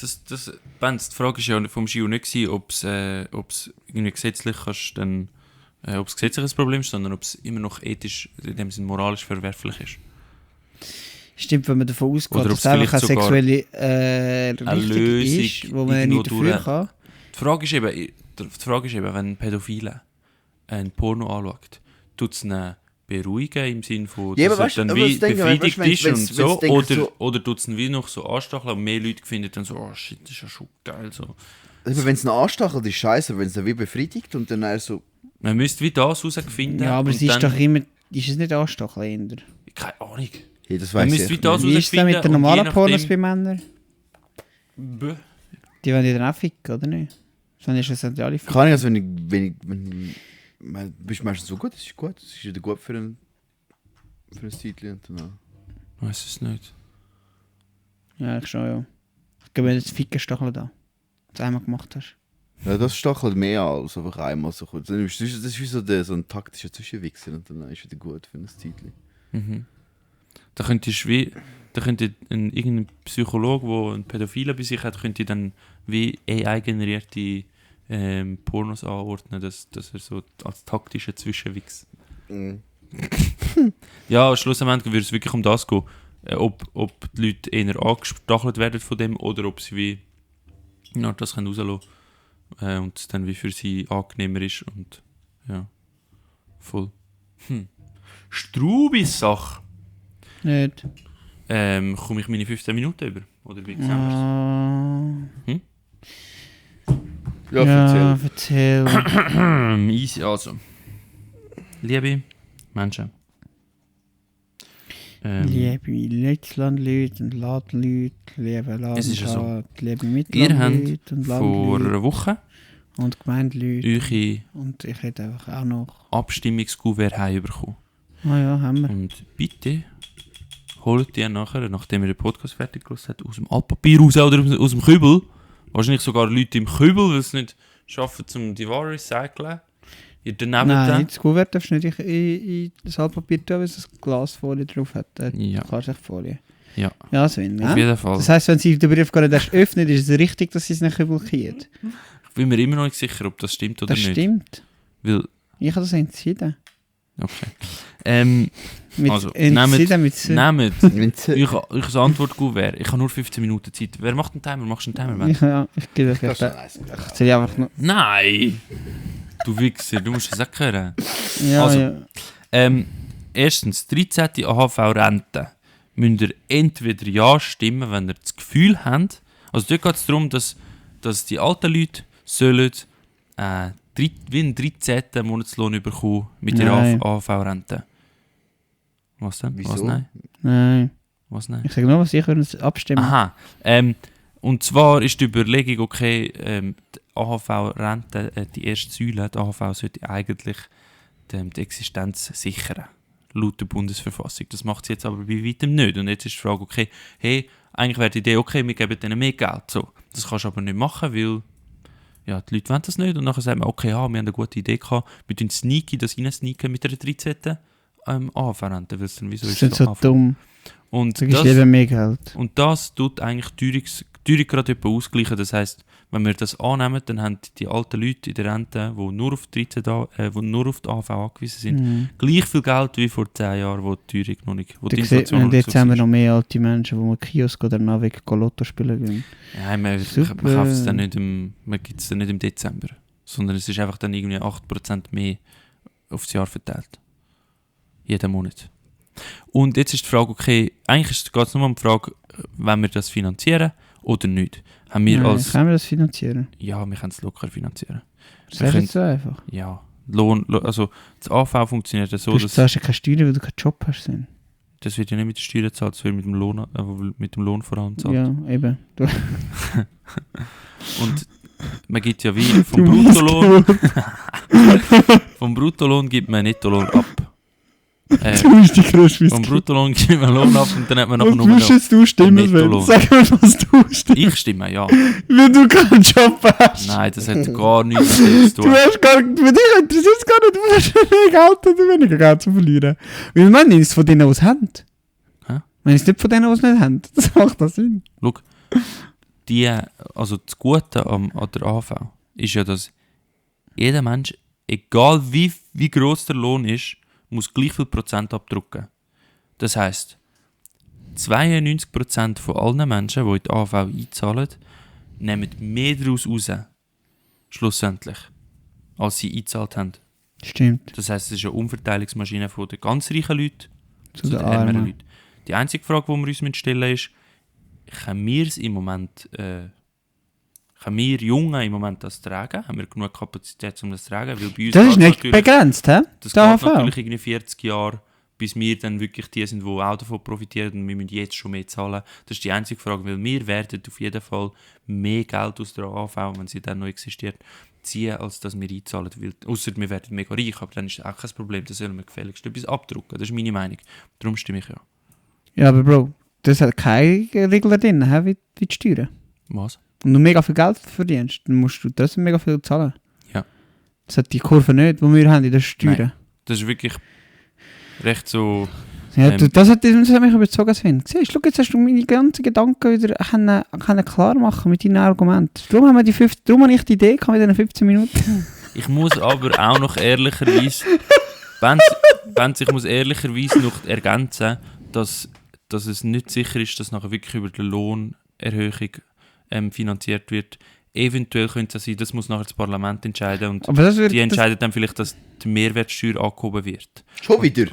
Benz, die Frage war ja vom Gio nicht, ob es irgendwie gesetzlich kannst, dann, ob es gesetzlich ein Problem ist, sondern ob es immer noch ethisch, in dem Sinne moralisch verwerflich ist. Stimmt, wenn man davon ausgeht, Oder dass ob's es einfach eine vielleicht sogar sexuelle Richtung Lösung ist, wo man irgendwo nicht dafür durch- kann. Die Frage ist eben, wenn ein Pädophile ein Porno anschaut, tut es ihn beruhigen im Sinne von, Ja, dass aber er weißt- dann aber wie was denke ich, befriedigt weißt, ist wenn's- und wenn's so, denken, oder tut es ihn wie noch so anstacheln und mehr Leute finden dann so, oh shit, das ist ja schon geil. So. Also, wenn es noch anstachelt, ist scheiße, wenn es dann wie befriedigt und dann eher so... Man müsste wie das herausfinden. Ja, aber und es ist dann- doch immer... Ist es nicht anstachelnder? Keine Ahnung. Hey, das Man weiss müsste wie ich das Wie ist es denn mit den herausfinden und je normalen Pornos nachdem- bei Männern? Bäh. Die wollen ja dann auch ficken, oder nicht? Sondern ist das nicht alle ficken? Kann ich, also wenn Bist du meistens so gut? Das ist gut. Das ist wieder gut für ein Zeitchen. Ich weiß es nicht. Ja, ich schon, ja. Ich gebe mir das Fickenstachel da. Das du einmal gemacht hast. Ja, das stachelt mehr als einfach einmal so kurz. Das ist wie so ein taktischer Zwischenwichser und dann ist wieder gut für ein Zeitchen. Mhm. Da könnte irgendein Psychologe, der einen Pädophilen bei sich hat, könnte dann wie AI-generierte Pornos anordnen, dass er so als taktischer Zwischenwichs. Mhm. Ja, schlussendlich würde es wirklich um das gehen, ob die Leute eher angestachelt werden von dem oder ob sie wie das rauslassen können und es dann wie für sie angenehmer ist und ja, voll. Strubis-Sache. Nicht. Komme ich meine 15 Minuten über? Oder wie sehen wir Ja, erzähl. Easy, also. Liebe Menschen. Liebe Letztlandleute und Ladenleute, liebe Es ist ja so. Ladenleute, liebe Ihr Mittellandleute habt und vor Landleute einer Woche und Gemeindeleute. eure Und ich hätte einfach auch noch... Abstimmungskuvert heimbekommen. Ah ja, haben wir. Und bitte holt ihr nachher, nachdem ihr den Podcast fertig gelassen habt, aus dem Altpapier raus oder aus dem Kübel. Wahrscheinlich sogar Leute im Kübel, die es nicht schaffen, um die Ware recyceln. Ihr daneben Nein, das Kuvert darfst du nicht in das Altpapier tun, weil es eine Glasfolie drauf hat. Ja. Klarsichtfolie. Ja, Ja, Sven, auf ne? jeden Fall. Das heisst, wenn sie den Brief gar nicht erst öffnet, ist es richtig, dass sie es nicht blockiert. Ich bin mir immer noch nicht sicher, ob das stimmt oder Das nicht. stimmt. Weil, Ich habe das entschieden. okay. Mit Also, entschieden mit so. nehmt euch Antwortkuvert. Ich habe nur 15 Minuten Zeit. Wer macht einen Timer? Machst du einen Timer, Mensch? Ja, ich gebe euch Das ist jetzt. nice. Ich zähle einfach noch. Nein! Du Wichser, du musst das auch hören. Ja, Also, ja. Erstens, 13. AHV-Rente. Müsst ihr entweder Ja stimmen, wenn ihr das Gefühl habt. Also dort geht es darum, dass die alten Leute sollen wie einen 13. Monatslohn bekommen mit ihrer Nein. AHV-Rente. Was denn? Wieso? Was nein? Nein. Was nein? Ich sage nur, was ich würde abstimmen. Aha. Und zwar ist die Überlegung, okay, die AHV-Rente, die erste Säule, die AHV sollte eigentlich die Existenz sichern. Laut der Bundesverfassung. Das macht sie jetzt aber bei weitem nicht. Und jetzt ist die Frage, okay, hey, eigentlich wäre die Idee, okay, wir geben denen mehr Geld. So. Das kannst du aber nicht machen, weil ja, die Leute wollen das nicht. Und dann sagen wir, okay, ja, wir haben eine gute Idee gehabt, wir tun das reinsneaken mit der 13. AHV-Rente, weil es dann wieso Das ist ist so AHV. dumm. Und Du gibst lieber mehr Geld. und das tut eigentlich die Teuerung gerade etwa ausgleichen. Das heisst, wenn wir das annehmen, dann haben die alten Leute in der Rente, die nur auf die AHV angewiesen sind, gleich viel Geld wie vor 10 Jahren, wo die Teuerung noch nicht, wo die Inflation noch nicht Jetzt so haben wir war. noch mehr alte Menschen, die mal Kiosk oder Naviga Lotto spielen gehen. Nein, man Super. kauft es dann nicht man gibt es dann nicht im Dezember. Sondern es ist einfach dann irgendwie 8% mehr aufs Jahr verteilt. Jeden Monat. Und jetzt ist die Frage, okay, eigentlich geht es nur um die Frage, wollen wir das finanzieren oder nicht? Haben wir Nein, können wir das finanzieren? Ja, wir können es locker finanzieren. Das ist so einfach. Ja, also das AV funktioniert ja so, Du dass zahlst ja keine Steuern, weil du keinen Job hast. Dann. das wird ja nicht mit der Steuer gezahlt, das wird mit dem Lohn vor allem gezahlt. Ja, eben. Du, Und man gibt ja wie vom Bruttolohn, vom Bruttolohn gibt man Nettolohn ab. du bist die grösste Vom Bruttolohn gibt man Lohn ab und dann hat man nachher Was nur musst noch jetzt du stimmen, Nettolohn. Sven? Sag mir, was du stimmst. Ich stimme, ja. Wenn du keinen Job hast. Nein, das hat gar nichts mit dem zu Du tun. hast gar nicht, für dich interessiert es gar nicht, du hast mehr Geld oder weniger Geld zu verlieren. Weil man ist von denen, die es haben. Hä? Man ist nicht von denen, die es nicht haben. Das macht das Sinn. Schau, also das Gute an der AV ist ja, dass jeder Mensch, egal wie gross der Lohn ist, muss gleich viel Prozent abdrücken. Das heisst, 92% von allen Menschen, die in die AV einzahlen, nehmen mehr daraus raus, schlussendlich, als sie eingezahlt haben. Stimmt. Das heisst, es ist eine Umverteilungsmaschine von den ganz reichen Leuten Zu den ärmeren Armen. Leuten. Die einzige Frage, die wir uns stellen müssen, ist, können wir es im Moment, können wir Jungen im Moment das tragen? Haben wir genug Kapazität, um das zu tragen? Weil bei uns Das ist geht's nicht natürlich- begrenzt, hä? Das Der geht AHV. natürlich irgendwie 40 Jahre, bis wir dann wirklich die sind, die auch davon profitieren und wir müssen jetzt schon mehr zahlen. Das ist die einzige Frage, weil wir werden auf jeden Fall mehr Geld aus der AHV, wenn sie dann noch existiert, ziehen, als dass wir einzahlen. Außer wir werden mega reich, aber dann ist das auch kein Problem. Da sollen wir gefälligst etwas abdrucken. Das ist meine Meinung. Darum stimme ich ja. Ja, aber Bro, das hat keine Regler drin, wie die Steuern. Was? Und du mega viel Geld verdienst, dann musst du trotzdem mega viel zahlen. Ja. Das hat die Kurve nicht, die wir haben in den Steuern. Nein. Das ist wirklich recht so... Ja, das hat mich überzogen, Sven. Siehst du, jetzt hast du meine ganzen Gedanken wieder können klar machen mit deinen Argumenten. Darum habe ich die Idee gehabt mit diesen 15 Minuten. Ich muss aber auch noch ehrlicherweise... Ich muss ehrlicherweise noch ergänzen, dass es nicht sicher ist, dass nachher wirklich über die Lohnerhöhung finanziert wird. Eventuell könnte es sein, das muss nachher das Parlament entscheiden und die entscheidet dann vielleicht, dass die Mehrwertsteuer angehoben wird. Schon wieder?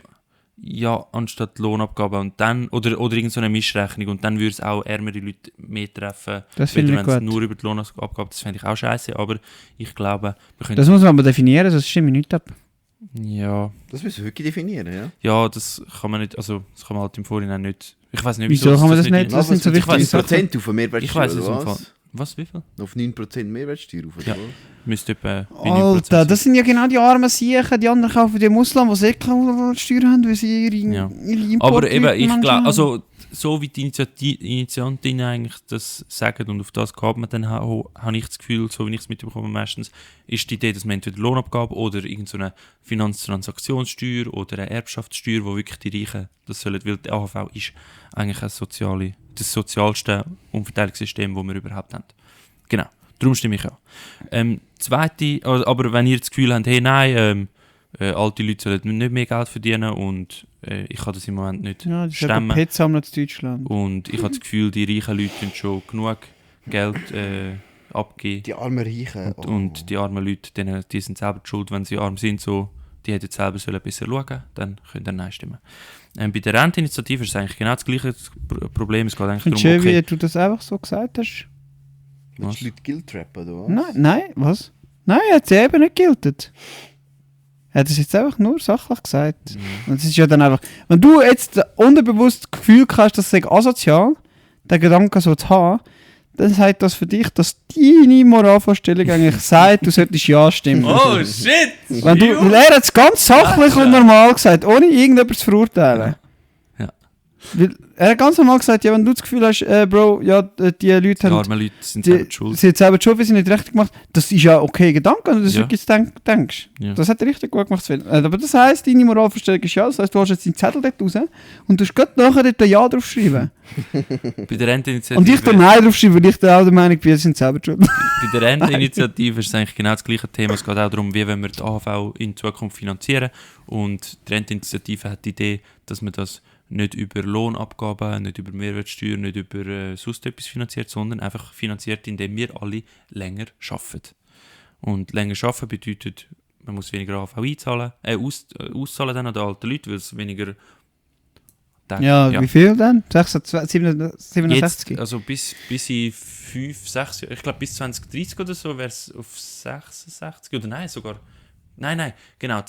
Ja, anstatt Lohnabgabe und dann, oder irgend so eine Mischrechnung und dann würde es auch ärmere Leute mehr treffen, wenn es nur über die Lohnabgabe, das fände ich auch scheiße, aber ich glaube, wir können... Das muss man aber definieren, sonst stimme ich nicht ab. Ja. Das müssen wir wirklich definieren, ja? Ja, das kann man nicht, also das kann man halt im Vorhinein nicht... Ich weiß nicht, wieso kann man das nicht? Das sind so wichtige Sachen. 9% auf eine Mehrwertsteuer, ich weiß es oder im Fall. was? Was, wie viel? Auf 9% Mehrwertsteuer auf, Ja. oder? Müsste etwa... Alter, das sind ja genau die armen Siechen, die anderen kaufen die Muslim, die sehr keine Steuern haben, weil sie ihre Importe... Aber eben, ich glaube, also so wie die Initiantinnen eigentlich das sagen und auf das gehabt man dann habe ich das Gefühl, so wie ich es mitbekomme meistens, ist die Idee, dass man entweder Lohnabgabe oder irgendeine Finanztransaktionssteuer oder eine Erbschaftssteuer, wo wirklich die Reichen das sollen, weil die AHV ist eigentlich das sozialste Umverteilungssystem, das wir überhaupt haben. Genau, darum stimme ich ja. Zweite, aber wenn ihr das Gefühl habt, hey nein, alte Leute sollen nicht mehr Geld verdienen und ich kann das im Moment nicht stemmen. Ja, Pets sammeln in Deutschland. Und ich habe das Gefühl, die reichen Leute können schon genug Geld abgeben. Die armen Reichen. Und die armen Leute, die sind selber die schuld, wenn sie arm sind. So, die hätten selber besser schauen, dann können sie Nein stimmen. Bei der Renteninitiative ist es eigentlich genau das gleiche Problem. Es geht eigentlich darum, schön, wie du das einfach so gesagt hast. Willst du Leute guilt-trappen, oder was? Nein, was? Nein, er hat sie eben nicht giltet. Er hat es jetzt einfach nur sachlich gesagt. Und es ist ja dann einfach... Wenn du jetzt unterbewusst das Gefühl hast, dass es asozial, den Gedanken so zu haben, dann sagt das für dich, dass deine Moralvorstellung eigentlich sagt, du solltest ja stimmen. Oh shit! Weil er hat es ganz sachlich und normal gesagt, ohne irgendjemanden zu verurteilen. Ja. Weil er hat ganz normal gesagt, ja, wenn du das Gefühl hast, Bro, ja, die Leute haben... Die armen Leute sind selber die schuld. Sie haben selber die Schuld, weil sie nicht richtig gemacht. Das ist ja okay Gedanke, wenn du das Ja. wirklich denkst. Ja. Das hat er richtig gut gemacht, Sven. Aber das heisst, deine Moralvorstellung ist ja, das heisst, du hast jetzt deinen Zettel dort raus und du hast gerade nachher dort ein Ja draufschreiben. Bei der Renteninitiative... Und ich da Nein draufschreiben, weil ich da auch der Meinung bin, sie sind selber die schuld. Bei der Renteninitiative ist es eigentlich genau das gleiche Thema. Es geht auch darum, wie wir die AHV in Zukunft finanzieren. Und die Renteninitiative hat die Idee, dass man das nicht über Lohnabgaben, nicht über Mehrwertsteuer, nicht über sonst etwas finanziert, sondern einfach finanziert, indem wir alle länger arbeiten. Und länger arbeiten bedeutet, man muss weniger AHV auszahlen dann an die alten Leute, weil es weniger... Ja, wie viel dann? 67? Jetzt, also bis in 5, 6 Jahre, ich glaube bis 2030 oder so wäre es auf 66 oder nein, sogar, nein, genau,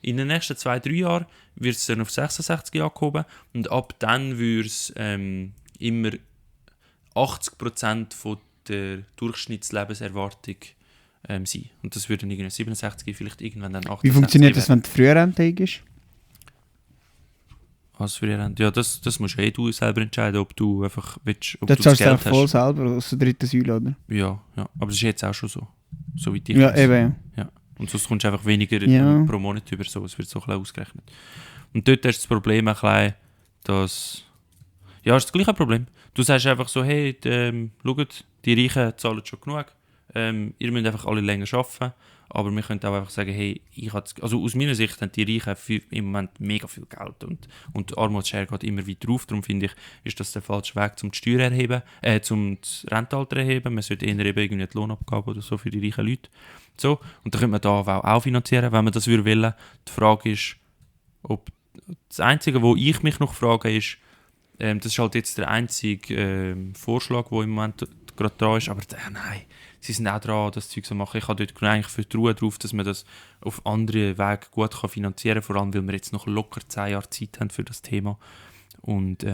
in den nächsten 2-3 Jahren wird es dann auf 66 angehoben und ab dann würde es immer 80% von der Durchschnittslebenserwartung sein. Und das würde dann irgendwie 67, vielleicht irgendwann dann 68. Wie funktioniert das, wenn die Frührente ist? Was für Rente? Ja, das musst du selber entscheiden, ob du einfach willst, ob Das du das zahlst du Geld einfach voll hast. selber aus der dritten Säule, oder? Ja, aber das ist jetzt auch schon so wie ich Ja, weiß. eben. Ja. Und sonst kommst du einfach weniger Ja. pro Monat über, so. Es wird so ein bisschen ausgerechnet. Und dort ist das Problem ein bisschen, dass... Ja, es ist das gleiche Problem. Du sagst einfach so, hey, schaut, die Reichen zahlen schon genug, ihr müsst einfach alle länger arbeiten, aber wir können auch einfach sagen, hey, also aus meiner Sicht haben die Reichen im Moment mega viel Geld und die Armutsschere geht immer weiter rauf. Darum finde ich, ist das der falsche Weg, zum die Steuer erheben, zum das Rentenalter erheben. Man sollte eher eben irgendwie die Lohnabgabe oder so für die reichen Leute. So. Und dann könnte man da auch finanzieren, wenn man das wollen würde. Die Frage ist, ob das Einzige, wo ich mich noch frage, ist, das ist halt jetzt der einzige Vorschlag, der im Moment gerade dran ist, aber nein, sie sind auch dran, das Zeug zu machen. Ich habe dort eigentlich Vertrauen darauf, dass man das auf andere Wege gut finanzieren kann, vor allem, weil wir jetzt noch locker 10 Jahre Zeit haben für das Thema. Und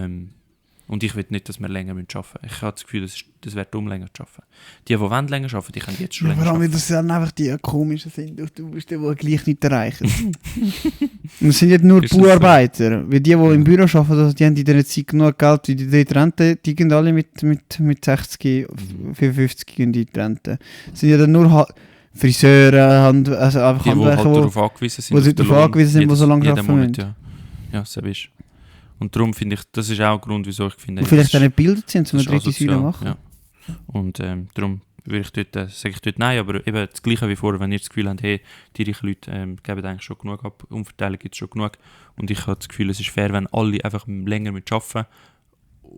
Und ich will nicht, dass wir länger arbeiten müssen. Ich habe das Gefühl, das wäre dumm, länger zu arbeiten. Die wollen länger arbeiten, die können jetzt schon Ja, länger vor allem, arbeiten. dass dann einfach die komischen sind, du musst die gleich nicht erreichen. Und es sind nicht nur Ist das Bauarbeiter, weil die im Büro arbeiten, also die haben in dieser Zeit genug Geld, wie die dort Rente, die gehen alle mit 60, 55 gehen die Rente. Es sind ja dann nur Friseure, also einfach Die, die halt Handwerker, darauf angewiesen sind. wo sie auf den darauf Lohn angewiesen sind, die so lange jeden arbeiten Monat, müssen. ja. Ja, so ist. Und darum finde ich, das ist auch ein Grund, wieso ich finde... Und vielleicht das auch nicht gebildet sind, um das eine ist dritte Säule asozial, machen. Ja. Und darum würde ich dort, sage ich dort nein, aber eben das Gleiche wie vorher, wenn ihr das Gefühl habt, hey, die reichen Leute geben eigentlich schon genug ab, Umverteilung gibt es schon genug. Und ich habe das Gefühl, es ist fair, wenn alle einfach länger mit arbeiten,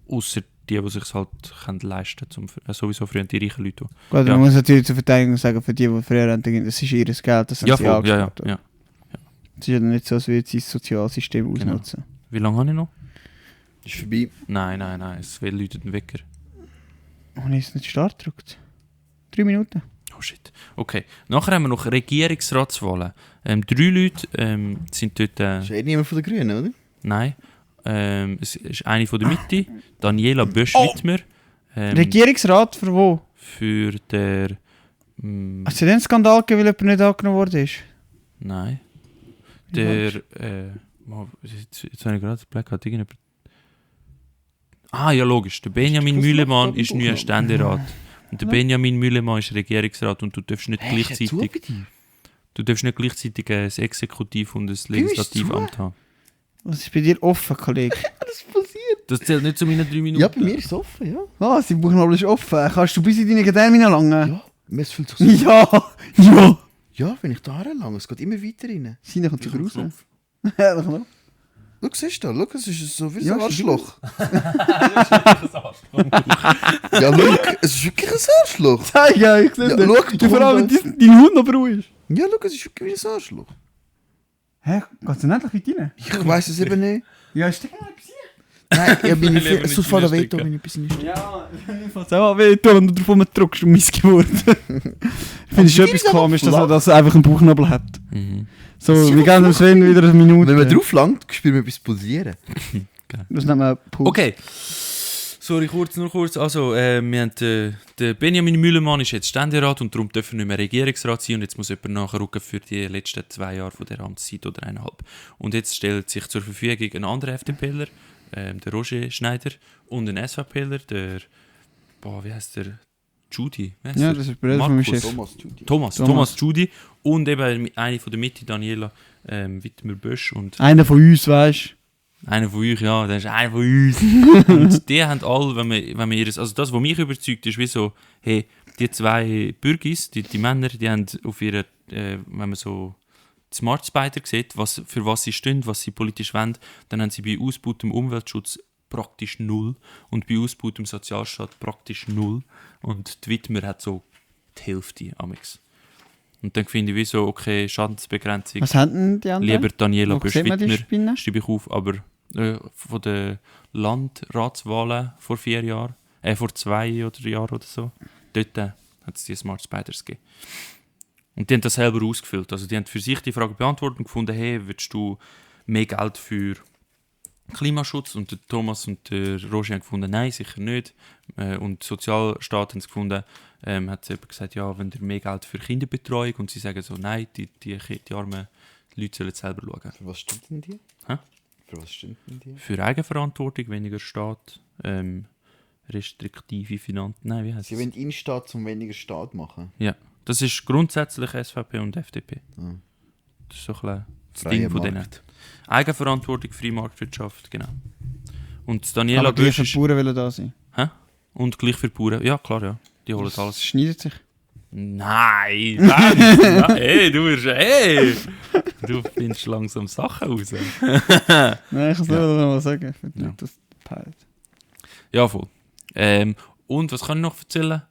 außer die sich es halt können leisten können, sowieso früher die reichen Leute. Gut, Ja. man muss natürlich zur Verteidigung sagen, für die früher Rente gehen, das ist ihr Geld, das haben Ja, sie voll, ja, angespart. ja. Es ist ja nicht so, als würde sie das Sozialsystem Genau. ausnutzen. Wie lange habe ich noch? Ist vorbei. Nein, es läutet ein Wecker. Und ist nicht Start gedrückt? 3 Minuten. Oh shit. Okay, nachher haben wir noch Regierungsratswahlen. 3 Leute sind dort... Ist niemand von den Grünen, oder? Nein. Es ist eine von der Mitte, Daniela Bösch-Wittmer. Regierungsrat für wo? Für der... Hast du den Skandal gegeben, weil jemand nicht angenommen worden ist? Nein. Der... jetzt habe ich gerade den Blick gehabt. Irgendjemand... Ah, ja, logisch. Der Benjamin Mühlemann ist neuer Ständerat. Und der Benjamin Mühlemann ist Regierungsrat und du darfst nicht gleichzeitig ein Exekutiv- und ein Legislativamt haben. Was ist bei dir offen, Kollege? Was passiert? Das zählt nicht zu meinen 3 Minuten. Ja, bei mir ist es offen, ja. Ah, sein Bauchnabel ist offen. Kannst du bis in deine Termine langen? Ja, mir fühlt sich so. Ja! Ja! Ja, wenn ich da herlange, es geht immer weiter rein. Seine kommt sogar raus. Knopf. Ja, das noch. Schau, siehst du, schau, es ist so wie Ja, ein ist Arschloch. Ja, schau, es ist wirklich ein Arschloch. Zeig, ja, ich sehe Ja, das. schau, Ja, vor allem, wenn dein Hund noch ruhig ist. Ja, schau, es ist wirklich wie ein Arschloch. Hä? Kannst du nicht weit rein? Ich weiss es eben nicht. Ja, steck mal etwas hier. Nein, ich bin Lieber nicht nicht so voller reinstecken. Veto, wenn ich ein bisschen nicht. Ja, ich fand's auch weh, wenn du drauf drückst und Missgeburt. Ich finde es schon wie etwas ist aber komisch, dass er flach. das einfach einen Bauchnabel hat. Mhm. So, Das ist wir ja geben dem Sven wieder eine Minute. Wenn man drauf langt, spürt man etwas pulsieren. Das nennt man Puls. Okay. Sorry, nur kurz. Also, wir haben der Benjamin Mühlemann ist jetzt Ständerat und darum dürfen wir nicht mehr Regierungsrat sein und jetzt muss jemand nachrücken für die letzten 2 Jahre von der Amtszeit oder 1,5. Und jetzt stellt sich zur Verfügung ein anderer FDPler, der Roger Schneider, und ein SVPler, der, wie heißt der? Judy. Wie heisst Ja, der? das ist der Bruder von meinem Markus. Chef. Thomas Judy und eben eine von der Mitte, Daniela Wittmer-Bösch und Einer von uns, weißt du. einer von euch, ja, das ist einer von uns. Und die haben alle, wenn man ihres, also das, was mich überzeugt, ist wie so, hey, die 2 Bürgis, die Männer, die haben auf ihre, wenn man so die Smart Spider sieht, für was sie stehen, was sie politisch wollen, dann haben sie bei ausbautem Umweltschutz praktisch 0 und bei ausbautem Sozialstaat praktisch 0 und die Wittmer hat so die Hälfte amix. Und dann finde ich wie so, okay, Schadensbegrenzung, Was haben denn die anderen? lieber Daniela Wo sieht man die Bösch-Wittmer, Spinne? schreibe ich auf, aber von den Landratswahlen vor 4 Jahren, vor 2 Jahren oder so, dort hat es die Smart Spiders gegeben. Und die haben das selber ausgefüllt. Also die haben für sich die Frage beantwortet und gefunden, hey, willst du mehr Geld für Klimaschutz? Und der Thomas und der Roger haben gefunden, nein, sicher nicht. Und die Sozialstaat haben es gefunden, hat sie eben gesagt, ja, wenn ihr mehr Geld für Kinderbetreuung, und sie sagen so, nein, die armen Leute sollen selber schauen. Für was stimmt denn die? Hä? Für was stimmt denn die? Für Eigenverantwortung, weniger Staat, restriktive Finanzen, nein, wie heißt Sie es? wollen Innenstaat zum weniger Staat machen. Ja, das ist grundsätzlich SVP und FDP. Ah. Das ist so ein bisschen das Freier Ding von denen. Markt. Eigenverantwortung, freie Marktwirtschaft, genau. Und das Daniela Aber gleich Bösch für ist... die Bauern wollen da sein. Und gleich für die Bauern. Ja, klar, ja. Die holen Das alles. schneidet sich. Nein! Nein! Hey, du findest langsam Sachen raus. Nein, ich kann es nur mal sagen. Ich finde Ja. nicht, das peilt. Ja, voll. Und was kann ich noch erzählen?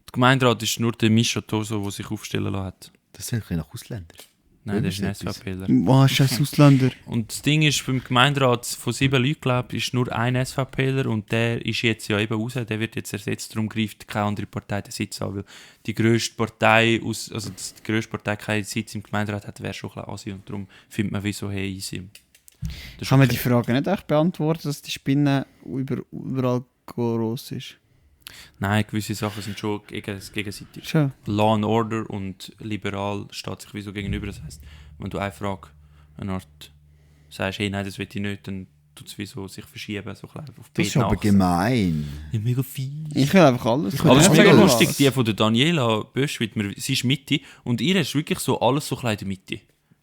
Der Gemeinderat ist nur der Mischa Toso, der sich aufstellen lassen hat. Das sind ein bisschen nach Ausländer. Nein, der ist ein Irgend etwas. SVPler. Boah, scheiß Ausländer. Und das Ding ist, beim Gemeinderat von 7 Leuten, glaube ich, ist nur ein SVPler und der ist jetzt ja eben raus, der wird jetzt ersetzt, darum greift keine andere Partei den Sitz an, weil die grösste Partei, die grösste Partei keinen Sitz im Gemeinderat hat, wäre schon ein bisschen Asi und darum findet man wie so, hey, easy. Das Kann man ist die Frage nicht echt beantworten, dass die Spinne überall groß ist? Nein, gewisse Sachen sind schon gegenseitig. Schon. Law and Order und liberal steht sich wie so gegenüber. Das heisst, wenn du eine Frage eine Art sagst, hey, nein, das will ich nicht, dann tut es wie so sich verschieben, so klein auf Das ist beiden aber Achsen. gemein. Ja, mega fies. Ich will einfach alles. Aber es ist mega alles. lustig, die von der Daniela Böschwitmer, sie ist Mitte und ihr ist wirklich so alles so klein in der Mitte.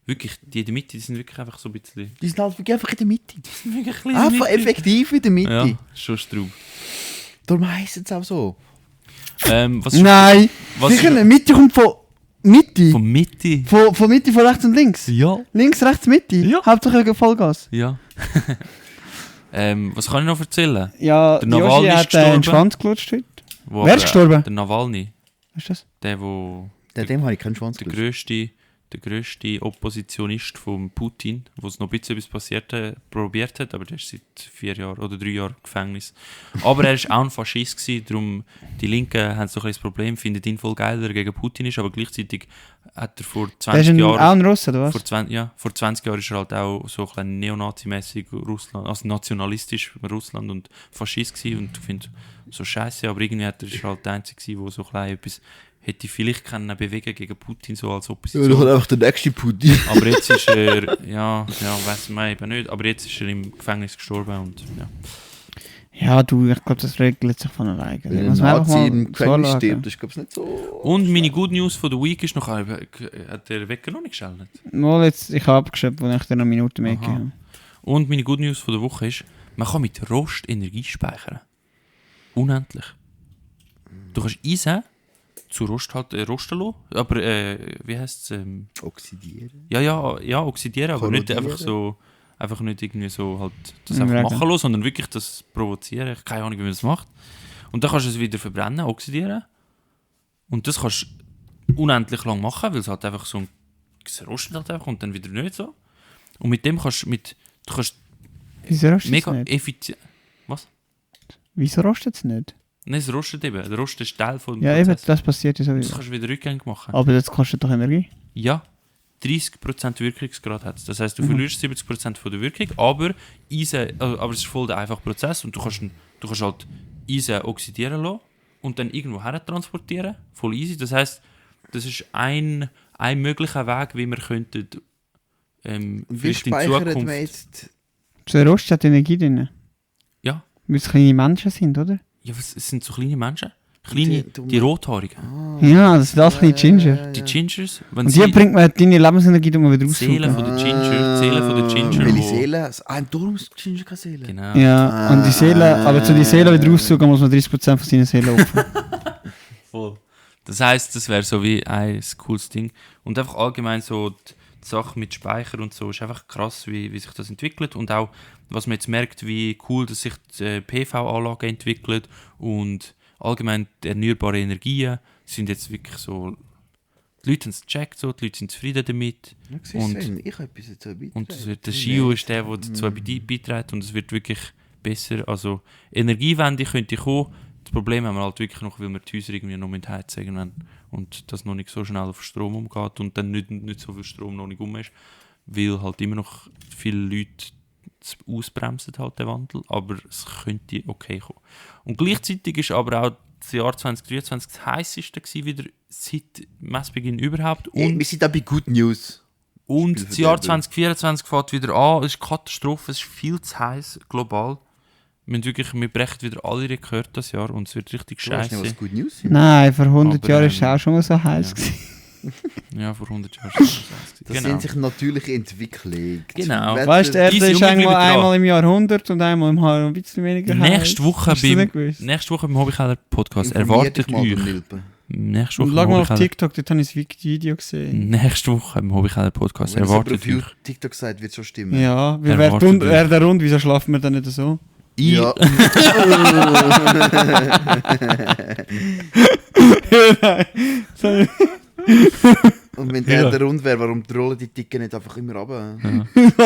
Wirklich, die in der Mitte, die sind wirklich einfach so ein bisschen... Die sind halt wirklich einfach in der Mitte. Wirklich ein bisschen Einfach effektiv in der Mitte. Ja, schon Straub. Darum heisst es auch so. Was Nein! was Sicher nicht. Mitte kommt von Mitte. Von Mitte? Von Mitte, von rechts und links. Ja. Links, rechts, Mitte. Ja. Hauptsache Vollgas. Ja. Was kann ich noch erzählen? Ja, Der die Nawalny Joshi ist hat einen gestorben. Schwanz gelutscht heute. Wo Wer ist aber, gestorben? Der Nawalny. Was ist das? Der, wo Dem habe ich keinen Schwanz der gelutscht. grösste Oppositionist von Putin, wo es noch ein bisschen etwas probiert hat, aber der ist seit 4 Jahren oder 3 Jahren im Gefängnis. Aber er war auch ein Faschist gewesen, darum die Linken haben so ein bisschen das Problem, finden ihn voll geil, weil er gegen Putin ist, aber gleichzeitig hat er vor Der ist 20 auch Jahren... ein Russe, oder was? Vor 20 Jahren ist er halt auch so ein bisschen neonazimäßig Russland, also nationalistisch Russland und Faschist gewesen und ich finde so scheiße, aber irgendwie ist er halt der Einzige gewesen, der so ein bisschen etwas hätte vielleicht können bewegen gegen Putin so als Ja, Opposition. du hast einfach den nächsten Putin. Aber jetzt ist er, weiss man eben nicht, aber jetzt ist er im Gefängnis gestorben und ja. Ja, du, ich glaube, das regelt sich von alleine. Wenn ein Muss man einfach Nazi mal im so Gefängnis schauen. stirbt, ist glaube ich nicht so... Und meine Good News von der Week ist noch, hat der Wecker noch nicht geschaltet? Mal jetzt, ich habe abgeschrieben, wo ich dir noch eine Minute mehr Aha. gegeben habe. Und meine Good News von der Woche ist, man kann mit Rost Energie speichern. Unendlich. Du kannst Eisen zu Rost halt rosten lassen, aber wie heisst es? Oxidieren. Ja, oxidieren, aber nicht Korrodieren. einfach nicht irgendwie so halt das Ja, einfach genau. machen lassen, sondern wirklich das provozieren. Ich habe keine Ahnung, wie man das macht. Und dann kannst du es wieder verbrennen, oxidieren. Und das kannst du unendlich lang machen, weil es halt einfach so es rostet halt einfach und dann wieder nicht so. Und mit dem kannst du Wieso rostet es mega nicht? effizient... Was? Wieso rostet es nicht? Nein, es rostet eben. Der Rost ist Teil von Ja, eben, das passiert ja Das sowieso. kannst du wieder rückgängig machen. Aber das kostet doch Energie. Ja, 30% Wirkungsgrad hat es. Das heisst, du verlierst 70% von der Wirkung, aber Eisen, aber es ist voll der einfache Prozess und du kannst halt Eisen oxidieren lassen und dann irgendwo her transportieren, voll easy. Das heisst, das ist ein möglicher Weg, wie wir könnten Wie vielleicht in speichern Zukunft... wir jetzt... So ein Rost hat Energie drin. Ja. Weil es kleine Menschen sind, oder? Ja, es sind so kleine Menschen. Kleine, Die- die Rothaarigen. Ja, das sind alles kleine Ginger. Die Gingers, wenn Und sie... die bringt man deine Lebensenergie wieder Seelen raussaugen. von der Ginger, Seelen von der Ginger. Welche wo- Seele? Darum ist Ginger keine Seele. Genau. Ja, und die Seele, aber zu die Seele wieder raussaugen, muss man 30% von seiner Seele opfern. Voll. Das heisst, das wäre so wie ein cooles Ding. Und einfach allgemein so die Sache mit Speicher und so ist einfach krass, wie sich das entwickelt. Und auch, was man jetzt merkt, wie cool dass sich die PV-Anlage entwickelt und allgemein die erneuerbaren Energien sind jetzt wirklich so... Die Leute haben es gecheckt, so, die Leute sind zufrieden damit. Ja, siehst Und- du, Sven, ich habe etwas dazu beitragen. Und der Shio ist der dazu beiträgt und es wird wirklich besser. Also Energiewende könnte kommen. Das Problem haben wir halt wirklich noch, weil wir die Häuser irgendwie noch mit heizen irgendwann und das noch nicht so schnell auf Strom umgeht und dann nicht so viel Strom noch nicht ist, weil halt immer noch viele Leute es ausbremsen halt den Wandel, aber es könnte okay kommen. Und gleichzeitig ist aber auch das Jahr 2023 das heisseste gewesen, wieder seit Messbeginn überhaupt. Wir sind da bei Good News. Und das Jahr Spielverderber. 2024 fängt wieder an. Es ist Katastrophe, es ist viel zu heiß global. Wir brechen wieder alle Rekorde das Jahr und es wird richtig Du weißt nicht, scheiße. was Good News sind? Nein, vor 100 Aber, Jahren war es ähm, auch schon mal so heiß. ja. gewesen. Ja, vor 100 Jahren. Ist es heiß. Das Genau. sind sich natürlich entwickelt. Genau. Wetter- Weißt du, Easy, Erde ist und wir bleiben dran. einmal im Jahrhundert und einmal im Jahr ein bisschen weniger heiß. Nächste Woche Hast du nicht gewusst? beim Hobbykeller Podcast Informier dich erwartet mal, euch. Nilpe. Nächste Und Woche schau im mal auf Hobbykeller- TikTok, dort habe ich ein Video gesehen. Nächste Woche im Hobbykeller Podcast Wenn es aber erwartet auf euch. TikTok sagt, wird es schon stimmen. Ja, wir Erwartet werden euch. der rund, wieso schlafen wir dann nicht so? Ja. Und wenn der Ja. der rund wäre, warum rollen die Ticken nicht einfach immer runter? Ich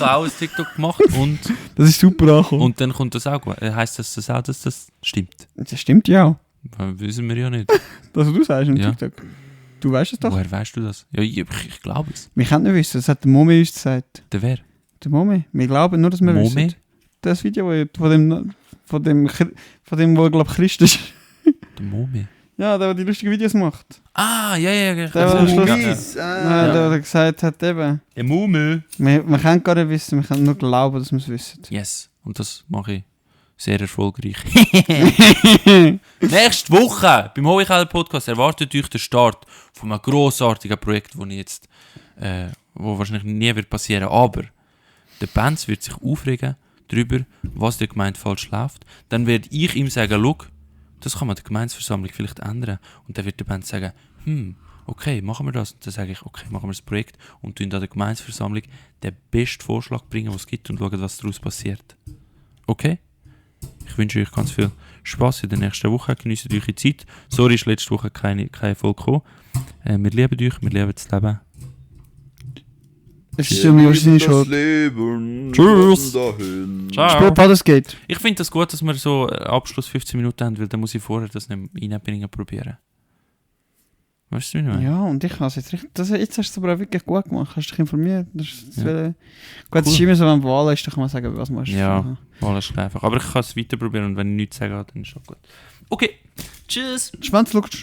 habe auch ein TikTok gemacht und, Das ist super angekommen. und dann kommt das auch. Heisst das auch, dass das stimmt? Das stimmt ja auch. Wissen wir ja nicht. Das, was du sagst im Ja. TikTok. Du weißt es doch. Woher weißt du das? Ja, ich glaube es. Wir können nicht wissen, das hat der Momi uns gesagt. Der wer? Der Momi. Wir glauben nur, dass wir Momi? wissen. Das Video von dem wo glaube Christ ist. Der Momi. Ja, der die lustige Videos macht. Ah, ja. Der war am Schluss. Luis, Der gesagt hat eben. Der Momi. Wir können gar nicht wissen, wir können nur glauben, dass wir es wissen. Yes. Und das mache ich sehr erfolgreich. Nächste Woche beim Hohekeller Podcast erwartet euch der Start von einem grossartigen Projekt, das jetzt, wo wahrscheinlich nie wird passieren, aber der Benz wird sich aufregen darüber, was der Gemeinde falsch läuft. Dann werde ich ihm sagen, schau, das kann man der Gemeindeversammlung vielleicht ändern. Und dann wird der Benz sagen, okay, machen wir das. Und dann sage ich, okay, machen wir das Projekt und tun an der Gemeindeversammlung den besten Vorschlag bringen, was es gibt und schauen, was daraus passiert. Okay? Ich wünsche euch ganz viel Spass in der nächsten Woche. Genießt eure Zeit. Sorry, ist letzte Woche keine Folge gekommen. Wir lieben euch, wir lieben das Leben. Es ist ja mir wahrscheinlich schon. Tschüss. Spiel Baldur's Gate. Ich finde das gut, dass wir so Abschluss 15 Minuten haben, weil dann muss ich vorher das nicht reinbringen probieren. Weißt du, wie ich meine? Ja, und ich habe es jetzt richtig. Jetzt hast du es aber auch wirklich gut gemacht. Hast dich informiert. Das ist Ja. Gut, es ist immer so, wenn Wahl ist, dann kann man sagen, was machst du. Ja, alles einfach. Aber ich kann es weiter probieren und wenn ich nichts sage, dann ist es auch gut. Okay, tschüss. Schwanz, schaust du.